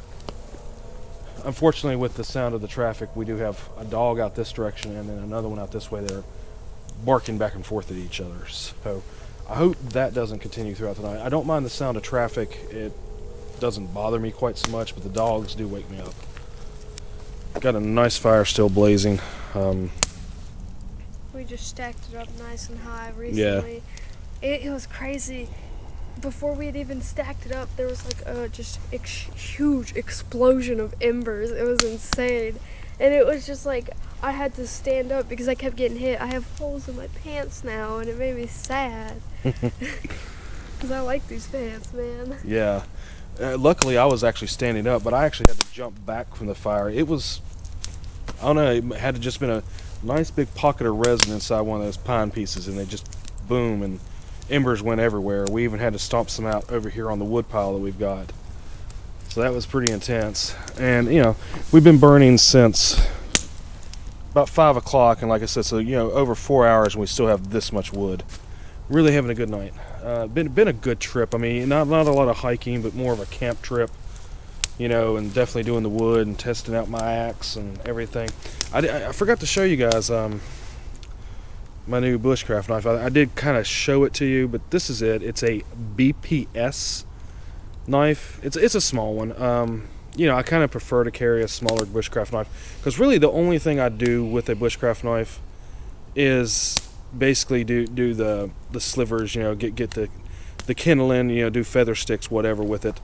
Speaker 3: Unfortunately, with the sound of the traffic, we do have a dog out this direction and then another one out this way that are barking back and forth at each other. So I hope that doesn't continue throughout the night. I don't mind the sound of traffic. It doesn't bother me quite so much, but the dogs do wake me up. Got a nice fire still blazing.
Speaker 2: We just stacked it up nice and high recently.
Speaker 3: Yeah.
Speaker 2: It was crazy. Before we had even stacked it up, there was like a just huge explosion of embers. It was insane. And it was just like, I had to stand up because I kept getting hit. I have holes in my pants now, and it made me sad. Because I like these pants, man.
Speaker 3: Yeah. Luckily, I was actually standing up, but I actually had to jump back from the fire. It was, I don't know, it had to just been a nice big pocket of resin inside one of those pine pieces, and they just boom, and embers went everywhere. We even had to stomp some out over here on the wood pile that we've got. So that was pretty intense. And, you know, we've been burning since about 5 o'clock, and like I said, so, you know, over 4 hours, and we still have this much wood. Really having a good night. Been a good trip. I mean, not a lot of hiking, but more of a camp trip, you know, and definitely doing the wood and testing out my axe and everything. I forgot to show you guys my new bushcraft knife. I did kind of show it to you, but this is it. It's a BPS knife. It's a small one. You know, I kind of prefer to carry a smaller bushcraft knife because really the only thing I do with a bushcraft knife is basically do the slivers, you know, get the kindling, you know, do feather sticks, whatever with it.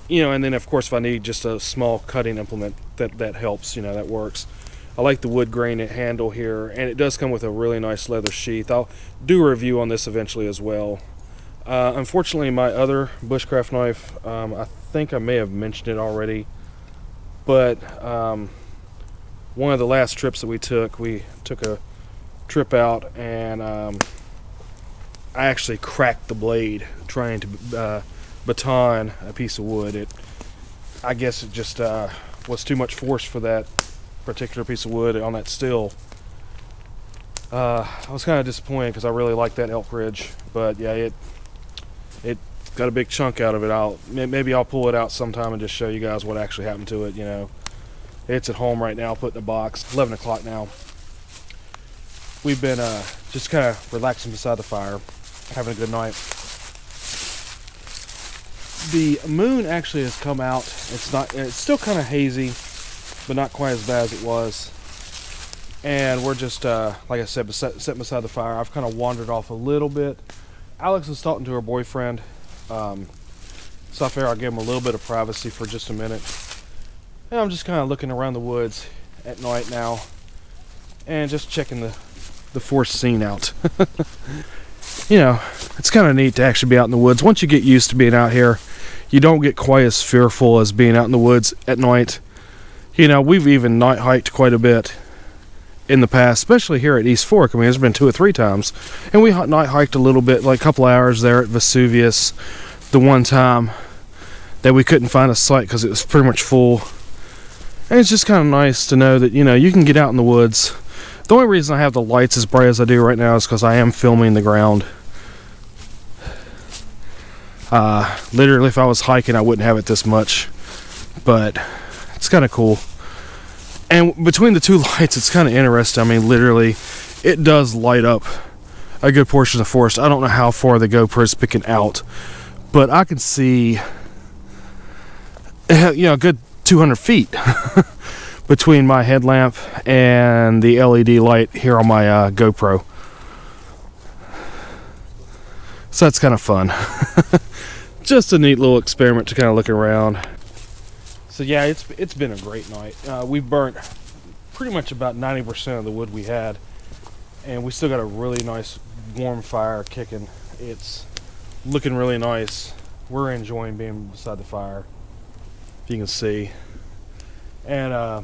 Speaker 3: You know, and then of course if I need just a small cutting implement, that helps, you know, that works. I like the wood grain handle here, and it does come with a really nice leather sheath. I'll do a review on this eventually as well. Unfortunately, my other bushcraft knife, I think I may have mentioned it already, but one of the last trips that we took a trip out, and I actually cracked the blade trying to baton a piece of wood. I guess it just was too much force for that particular piece of wood on that still. I was kind of disappointed because I really like that elk ridge, but yeah, it got a big chunk out of it. Maybe I'll pull it out sometime and just show you guys what actually happened to it. You know, it's at home right now, put in a box. 11 o'clock now. We've been just kind of relaxing beside the fire, having a good night. The moon actually has come out. It's still kind of hazy, but not quite as bad as it was. And we're just, like I said, sitting beside the fire. I've kind of wandered off a little bit. Alex is talking to her boyfriend, so I figure I'll give him a little bit of privacy for just a minute. And I'm just kind of looking around the woods at night now, and just checking the forest scene out. You know, it's kind of neat to actually be out in the woods. Once you get used to being out here, you don't get quite as fearful as being out in the woods at night. You know, we've even night hiked quite a bit in the past, especially here at East Fork. I mean, there's been 2 or 3 times, and we night hiked a little bit, like a couple hours there at Vesuvius. The one time that we couldn't find a site because it was pretty much full. And it's just kind of nice to know that, you know, you can get out in the woods. The only reason I have the lights as bright as I do right now is because I am filming the ground. Literally, if I was hiking, I wouldn't have it this much, but it's kind of cool. And between the 2 lights, it's kind of interesting. I mean, literally, it does light up a good portion of the forest. I don't know how far the GoPro is picking out, but I can see, you know, a good 200 feet between my headlamp and the LED light here on my GoPro. So that's kind of fun. Just a neat little experiment to kind of look around. So yeah, it's been a great night. We've burnt pretty much about 90% of the wood we had, and we still got a really nice warm fire kicking. It's looking really nice. We're enjoying being beside the fire, if you can see. And I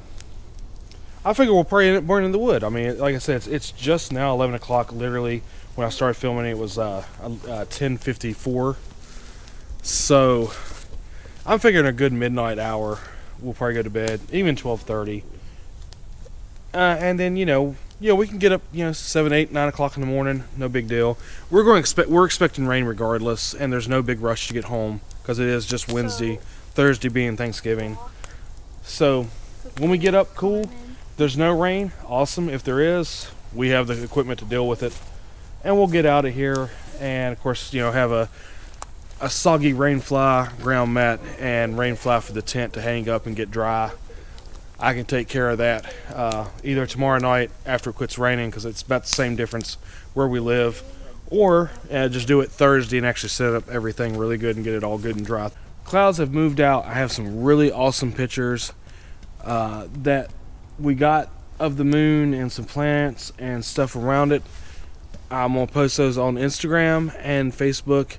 Speaker 3: figure we'll probably burn in the wood. I mean, like I said, it's just now 11 o'clock. Literally, when I started filming it was 10:54. So I'm figuring a good midnight hour, we'll probably go to bed, even 12:30. And then, you know, we can get up, 7, 8, 9 o'clock in the morning. No big deal. We're expecting rain regardless, and there's no big rush to get home because it is just Wednesday, Thursday being Thanksgiving. So when we get up, cool. There's no rain, awesome. If there is, we have the equipment to deal with it, and we'll get out of here. And of course, you know, have a soggy rain fly ground mat and rain fly for the tent to hang up and get dry. I can take care of that either tomorrow night after it quits raining, because it's about the same difference where we live, or just do it Thursday and actually set up everything really good and get it all good and dry. Clouds have moved out. I have some really awesome pictures that we got of the moon and some plants and stuff around it. I'm gonna post those on Instagram and Facebook.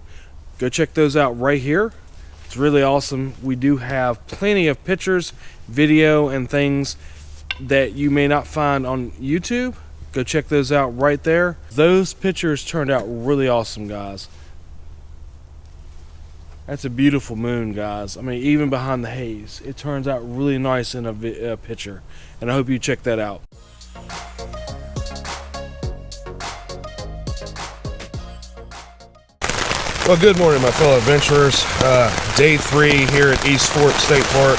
Speaker 3: Go check those out right here. It's really awesome. We do have plenty of pictures, video, and things that you may not find on YouTube. Go check those out right there. Those pictures turned out really awesome, guys. That's a beautiful moon, guys. I mean, even behind the haze, it turns out really nice in a picture. And I hope you check that out.
Speaker 1: Well, good morning, my fellow adventurers. Day 3 here at East Fork State Park,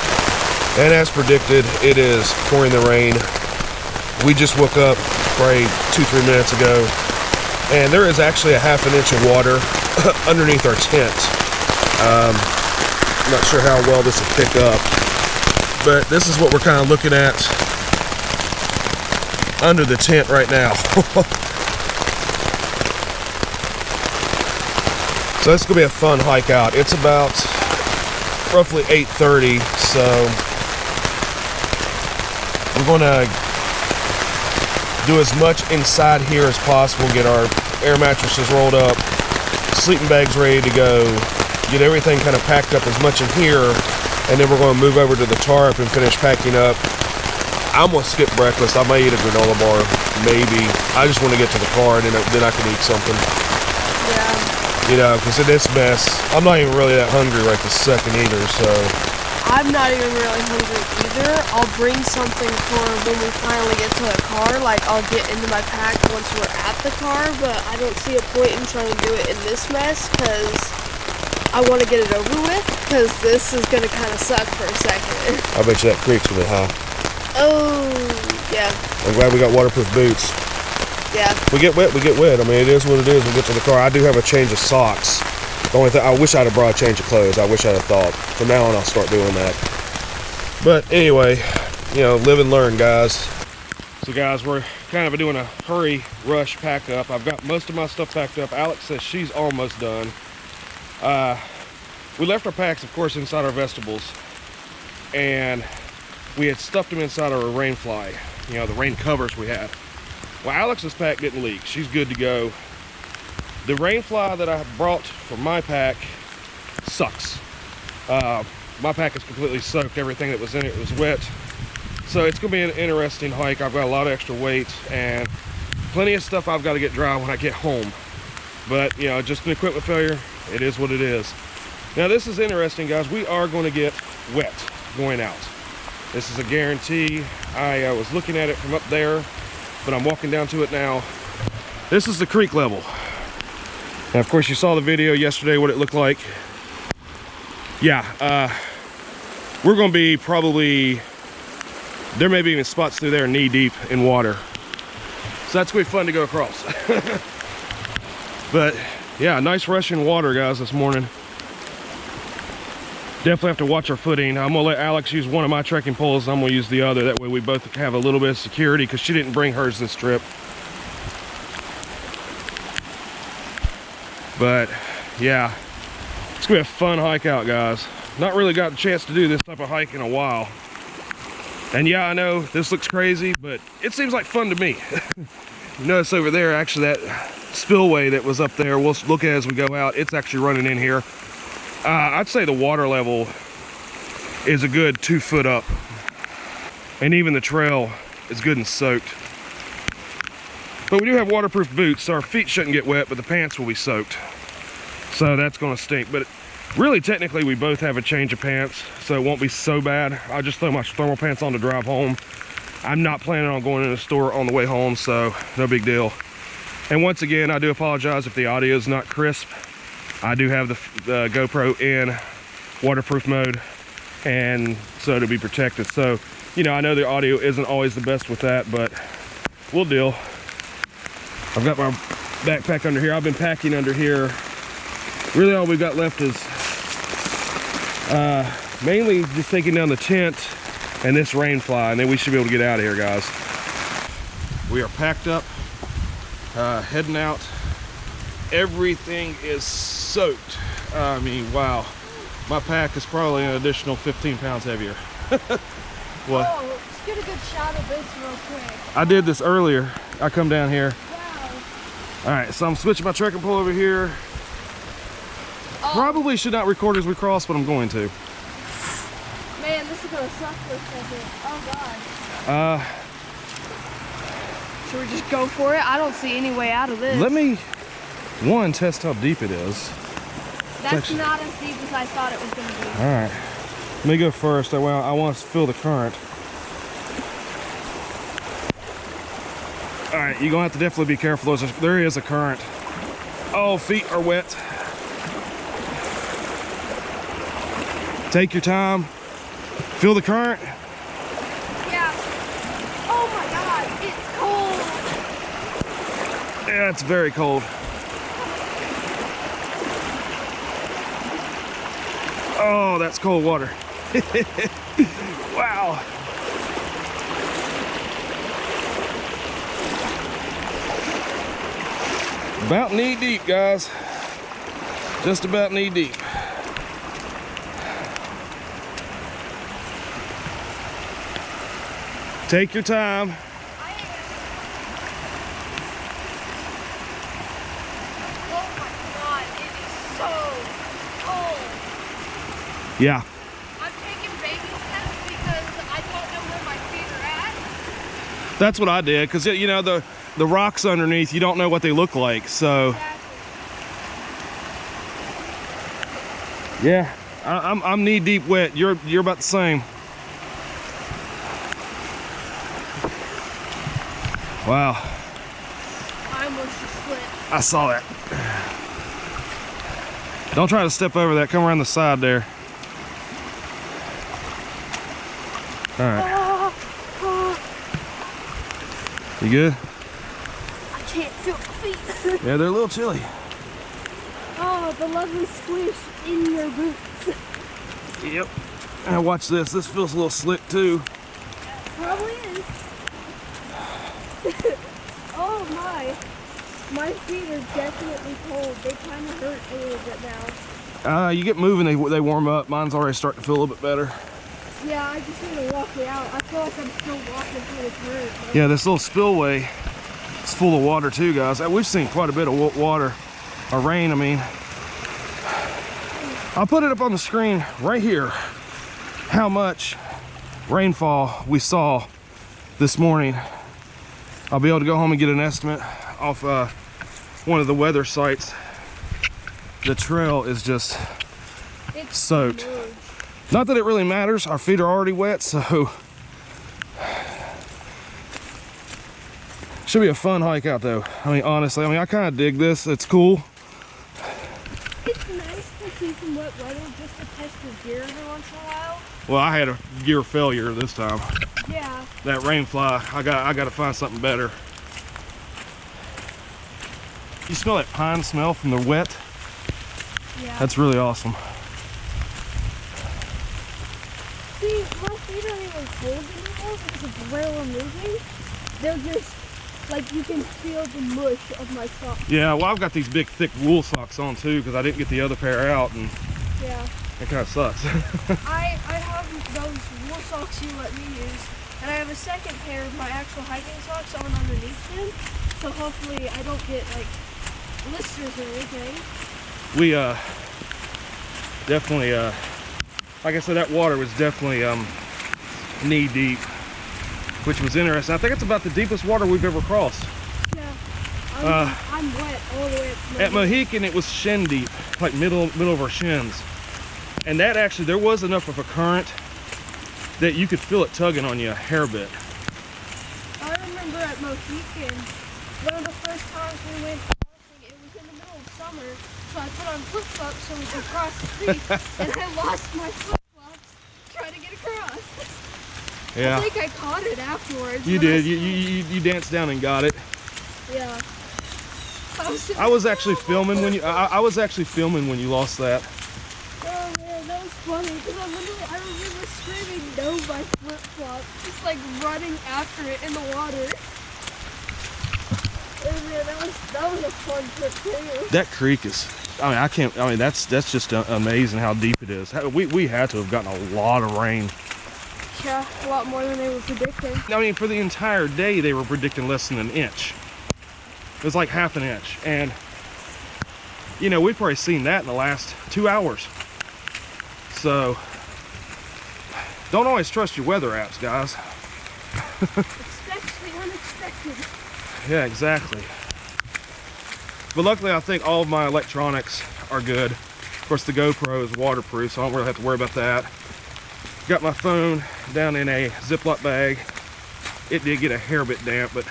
Speaker 1: and as predicted, it is pouring the rain. We just woke up probably 2-3 minutes ago, and there is actually a ½ inch of water underneath our tent. I'm not sure how well this will pick up, but this is what we're kind of looking at under the tent right now. So it's gonna be a fun hike out. It's about roughly 8:30, so we're gonna do as much inside here as possible, get our air mattresses rolled up, sleeping bags ready to go, get everything kind of packed up as much in here, and then we're gonna move over to the tarp and finish packing up. I'm gonna skip breakfast. I may eat a granola bar, maybe. I just want to get to the car, and then I can eat something.
Speaker 2: Yeah.
Speaker 1: You know, because in this mess, I'm not even really that hungry right this second either, so.
Speaker 2: I'm not even really hungry either. I'll bring something for when we finally get to the car. Like, I'll get into my pack once we're at the car, but I don't see a point in trying to do it in this mess, because I want to get it over with, because this is going to kind of suck for a second.
Speaker 1: I bet you that creek's gonna be high.
Speaker 2: Oh, yeah.
Speaker 1: I'm glad we got waterproof boots.
Speaker 2: Yeah.
Speaker 1: We get wet, we get wet. I mean, it is what it is. We'll get to the car. I do have a change of socks. The only thing, I wish I'd have brought a change of clothes. I wish I'd have thought. From now on, I'll start doing that. But anyway, you know, live and learn, guys.
Speaker 3: So guys, we're kind of doing a hurry rush pack up. I've got most of my stuff packed up. Alex says she's almost done. We left our packs, of course, inside our vestibles, and we had stuffed them inside our rain fly, you know, the rain covers we had. Well, Alex's pack didn't leak. She's good to go. The rain fly that I brought for my pack sucks. My pack is completely soaked. Everything that was in it was wet. So it's gonna be an interesting hike. I've got a lot of extra weight and plenty of stuff I've got to get dry when I get home. But, you know, just an equipment failure. It is what it is. Now, this is interesting, guys. We are going to get wet going out. This is a guarantee. I was looking at it from up there, but I'm walking down to it now. This is the creek level. Now, of course, you saw the video yesterday, what it looked like. Yeah, we're gonna be probably, there may be even spots through there knee deep in water. So that's gonna be fun to go across. But yeah, nice rushing water, guys, this morning. Definitely have to watch our footing. I'm gonna let Alex use one of my trekking poles. I'm gonna use the other. That way we both have a little bit of security, because she didn't bring hers this trip. But yeah, it's gonna be a fun hike out, guys. Not really got a chance to do this type of hike in a while. And yeah, I know this looks crazy, but it seems like fun to me. You notice over there, actually, that spillway that was up there, we'll look at as we go out. It's actually running in here. I'd say the water level is a good 2 foot up, and even the trail is good and soaked. But we do have waterproof boots, so our feet shouldn't get wet, but the pants will be soaked. So that's gonna stink. But really, technically, we both have a change of pants, so it won't be so bad. I'll just throw my thermal pants on to drive home. I'm not planning on going to the store on the way home, so no big deal. And once again, I do apologize if the audio is not crisp. I do have the GoPro in waterproof mode, and so to be protected. So, you know, I know the audio isn't always the best with that, but we'll deal. I've got my backpack under here. I've been packing under here. Really all we've got left is mainly just taking down the tent and this rain fly, and then we should be able to get out of here, guys. We are packed up, heading out. Everything is soaked. I mean, wow. My pack is probably an additional 15 pounds heavier. What?
Speaker 2: Oh, let's get a good shot of this real quick.
Speaker 3: I did this earlier. I come down here.
Speaker 2: Wow.
Speaker 3: All right, so I'm switching my trekking pole over here.
Speaker 2: Oh.
Speaker 3: Probably should not record as we cross, but I'm going to.
Speaker 2: Man, this is gonna suck for a second. Oh God. Should we just go for it? I don't see any way out of this.
Speaker 3: Let me, one, test how deep it is.
Speaker 2: That's not as deep as I thought it was gonna be.
Speaker 3: All right, let me go first. I want to feel the current. All right, you're gonna have to definitely be careful. There is a current. Oh, feet are wet. Take your time. Feel the current.
Speaker 2: Yeah. Oh my God, it's cold.
Speaker 3: Yeah, it's very cold. Oh, that's cold water. Wow. About knee deep, guys. Just about knee deep. Take your time.
Speaker 2: Oh my God, it is so cold.
Speaker 3: Yeah.
Speaker 2: I'm taking baby steps because I don't know where my feet are at.
Speaker 3: That's what I did, because you know the rocks underneath, you don't know what they look like. So yeah, I'm knee deep wet. You're about the same. Wow.
Speaker 2: I almost just slipped.
Speaker 3: I saw that. Don't try to step over that. Come around the side there. All right. You good?
Speaker 2: I can't feel my feet.
Speaker 3: Yeah, they're a little chilly.
Speaker 2: Oh, the lovely squish in your boots.
Speaker 3: Yep. Now watch this. This feels a little slick too.
Speaker 2: Probably is. Oh my feet are definitely cold. They kind of hurt a little bit now.
Speaker 3: You get moving, they warm up. Mine's already starting to feel a little bit better.
Speaker 2: Yeah, I just need to walk it out. I feel like I'm still walking through the current.
Speaker 3: Yeah, this little spillway is full of water too, guys. We've seen quite a bit of water, or rain, I mean. I'll put it up on the screen right here, how much rainfall we saw this morning. I'll be able to go home and get an estimate off one of the weather sites. The trail is just soaked.
Speaker 2: Huge.
Speaker 3: Not that it really matters. Our feet are already wet, so should be a fun hike out though. I mean, honestly, I kind of dig this. It's cool.
Speaker 2: It's nice to see some wet weather just to test your gear every once in a while.
Speaker 3: Well, I had a gear failure this time.
Speaker 2: Yeah.
Speaker 3: That rain fly, I got to find something better. You smell that pine smell from the wet?
Speaker 2: Yeah.
Speaker 3: That's really awesome.
Speaker 2: See, my feet aren't even cold anymore because of where we're moving. They're just, like, you can feel the mush of my socks.
Speaker 3: Yeah, well, I've got these big, thick wool socks on too because I didn't get the other pair out, and
Speaker 2: Yeah.
Speaker 3: it kind of sucks.
Speaker 2: I have those wool socks you let me use, and I have a second pair of my actual hiking socks on underneath them, so hopefully I don't get, like, blisters or anything.
Speaker 3: We definitely, like I said, that water was definitely knee deep, which was interesting. I think it's about the deepest water we've ever crossed.
Speaker 2: Yeah. I'm wet all the way up to my
Speaker 3: At Mohican, it was shin deep, like middle of our shins. And that actually, there was enough of a current that you could feel it tugging on you a hair bit.
Speaker 2: I remember at Mohican, one of the first times we went crossing, it was in the middle of summer, so I put on flip-flops so we could cross the creek, and I lost my flip-flops trying to get across.
Speaker 3: Yeah.
Speaker 2: I think I caught it afterwards.
Speaker 3: You
Speaker 2: but I
Speaker 3: did.
Speaker 2: still-
Speaker 3: You danced down and got it.
Speaker 2: Yeah.
Speaker 3: I was actually filming when you. I was actually filming when you lost that.
Speaker 2: Oh man, that was funny because I remember screaming no by flip flop, just like running after it in the water. And man, that was a fun trip too.
Speaker 3: That creek is. I mean, I can't. I mean, that's just amazing how deep it is. We had to have gotten a lot of rain.
Speaker 2: Yeah, a lot more than they were predicting.
Speaker 3: I mean, for the entire day, they were predicting less than an inch. It was like half an inch, and you know, we've probably seen that in the last 2 hours. So, don't always trust your weather apps, guys.
Speaker 2: Expect the unexpected.
Speaker 3: Yeah, exactly. But luckily, I think all of my electronics are good. Of course, the GoPro is waterproof, so I don't really have to worry about that. Got my phone down in a Ziploc bag. It did get a hair bit damp, but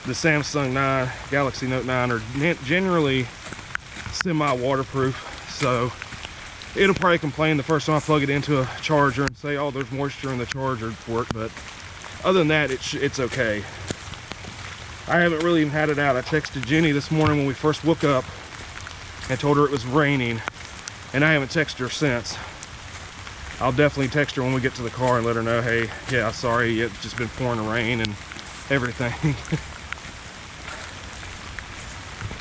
Speaker 3: the Samsung 9, Galaxy Note 9 are generally semi-waterproof, so it'll probably complain the first time I plug it into a charger and say, oh, there's moisture in the charger for it, but other than that, it's okay. I haven't really even had it out. I texted Jenny this morning when we first woke up and told her it was raining, and I haven't texted her since. I'll definitely text her when we get to the car and let her know, hey, yeah, sorry, it's just been pouring rain and everything.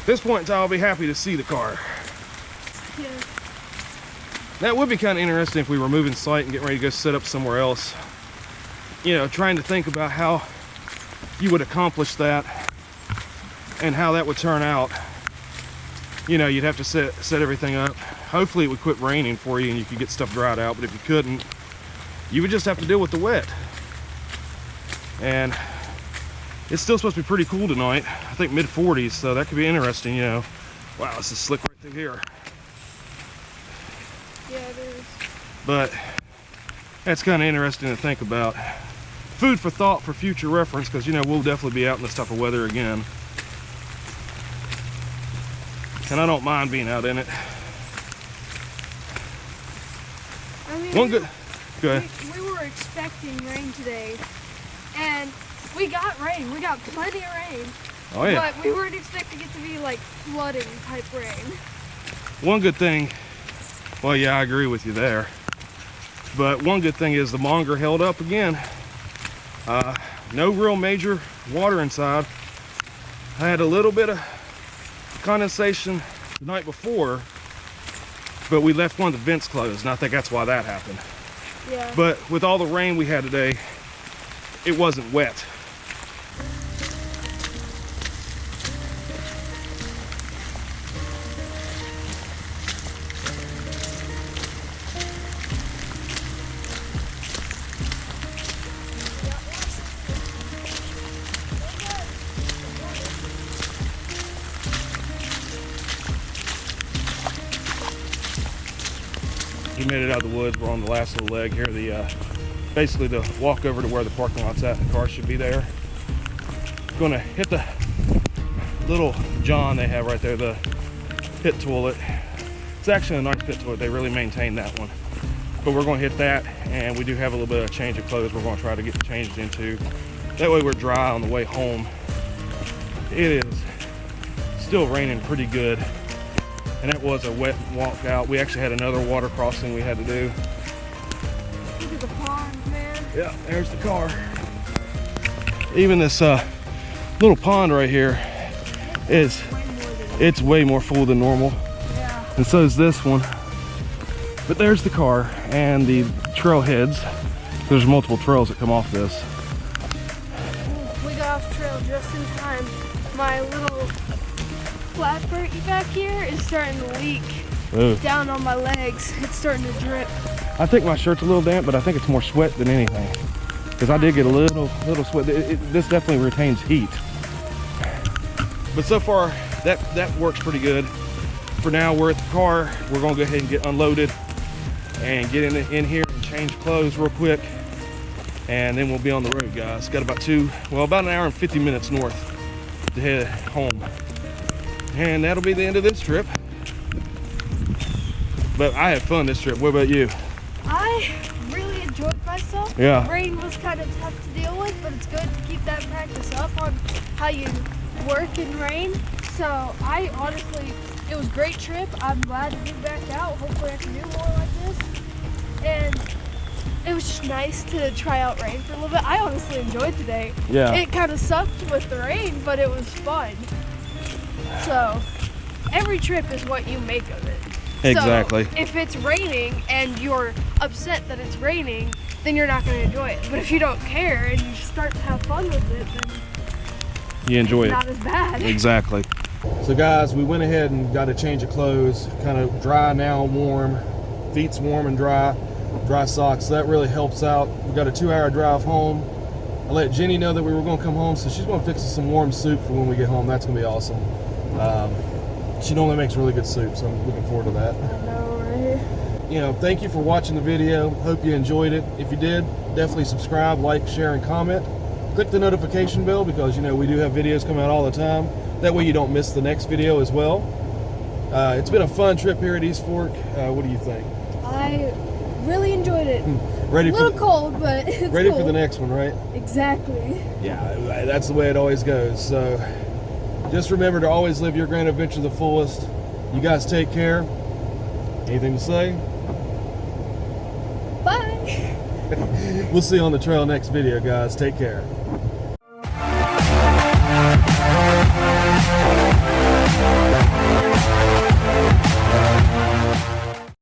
Speaker 3: At this point in time, I'll be happy to see the car.
Speaker 2: Yeah.
Speaker 3: That would be kind of interesting if we were moving site and getting ready to go set up somewhere else. You know, trying to think about how you would accomplish that and how that would turn out. You know, you'd have to set everything up. Hopefully it would quit raining for you and you could get stuff dried out, but if you couldn't, you would just have to deal with the wet. And it's still supposed to be pretty cool tonight. I think mid-40s, so that could be interesting, you know. Wow, this is slick right through here.
Speaker 2: Yeah, it is.
Speaker 3: But that's kind of interesting to think about. Food for thought for future reference, because, you know, we'll definitely be out in this type of weather again. And I don't mind being out in it.
Speaker 2: I mean,
Speaker 3: One good. Go ahead.
Speaker 2: We were expecting rain today, and we got rain. We got plenty of rain.
Speaker 3: Oh yeah.
Speaker 2: But we weren't expecting it to be like flooding type rain.
Speaker 3: One good thing. Well, yeah, I agree with you there. But one good thing is the monger held up again. No real major water inside. I had a little bit of condensation the night before, but we left one of the vents closed, and I think that's why that happened.
Speaker 2: Yeah.
Speaker 3: But with all the rain we had today, it wasn't wet. He made it out of the woods. We're on the last little leg here. Basically the walk over to where the parking lot's at. The car should be there. Gonna hit the little John they have right there, the pit toilet. It's actually a nice pit toilet. They really maintain that one. But we're gonna hit that, and we do have a little bit of change of clothes we're gonna try to get changed into. That way we're dry on the way home. It is still raining pretty good. And that was a wet walk out. We actually had another water crossing we had to do.
Speaker 2: Look at the pond, man.
Speaker 3: Yeah, there's the car. Even this little pond right here is, it's way more full than normal.
Speaker 2: Yeah.
Speaker 3: And so is this one. But there's the car and the trailheads. There's multiple trails that come off this.
Speaker 2: We got off trail just in time. My little flatbird back here is starting to leak.
Speaker 3: Ooh.
Speaker 2: Down on my legs. It's starting to drip.
Speaker 3: I think my shirt's a little damp, but I think it's more sweat than anything. Because I did get a little sweat. This definitely retains heat. But so far, that works pretty good. For now, we're at the car. We're gonna go ahead and get unloaded and get in here and change clothes real quick. And then we'll be on the road, guys. Got about an hour and 50 minutes north to head home. And that'll be the end of this trip. But I had fun this trip. What about you?
Speaker 2: I really enjoyed myself.
Speaker 3: Yeah.
Speaker 2: Rain was kind of tough to deal with, but it's good to keep that practice up on how you work in rain. So I honestly, it was a great trip. I'm glad to be back out. Hopefully I can do more like this. And it was just nice to try out rain for a little bit. I honestly enjoyed today.
Speaker 3: Yeah.
Speaker 2: It kind of sucked with the rain, but it was fun. So every trip is what you make of it.
Speaker 3: Exactly.
Speaker 2: So if it's raining and you're upset that it's raining, then you're not going to enjoy it. But if you don't care and you start to have fun with it, then
Speaker 3: You enjoy
Speaker 2: it's
Speaker 3: it.
Speaker 2: not as bad.
Speaker 3: Exactly. So guys, we went ahead and got a change of clothes, kind of dry now, warm, feet's warm and dry socks. So that really helps out. We got a 2-hour drive home. I let Jenny know that we were going to come home, so she's going to fix us some warm soup for when we get home. That's going to be awesome. She normally makes really good soup, so I'm looking forward to that.
Speaker 2: I know, right?
Speaker 3: You know, thank you for watching the video. Hope you enjoyed it. If you did, definitely subscribe, like, share, and comment. Click the notification bell because, you know, we do have videos come out all the time. That way you don't miss the next video as well. It's been a fun trip here at East Fork. What do you think?
Speaker 2: I really enjoyed it.
Speaker 3: Ready
Speaker 2: A little
Speaker 3: for
Speaker 2: cold, but it's
Speaker 3: ready
Speaker 2: cool.
Speaker 3: for the next one, right?
Speaker 2: Exactly.
Speaker 3: Yeah, that's the way it always goes. So just remember to always live your grand adventure to the fullest. You guys take care. Anything to say?
Speaker 2: Bye.
Speaker 3: We'll see you on the trail next video, guys. Take care.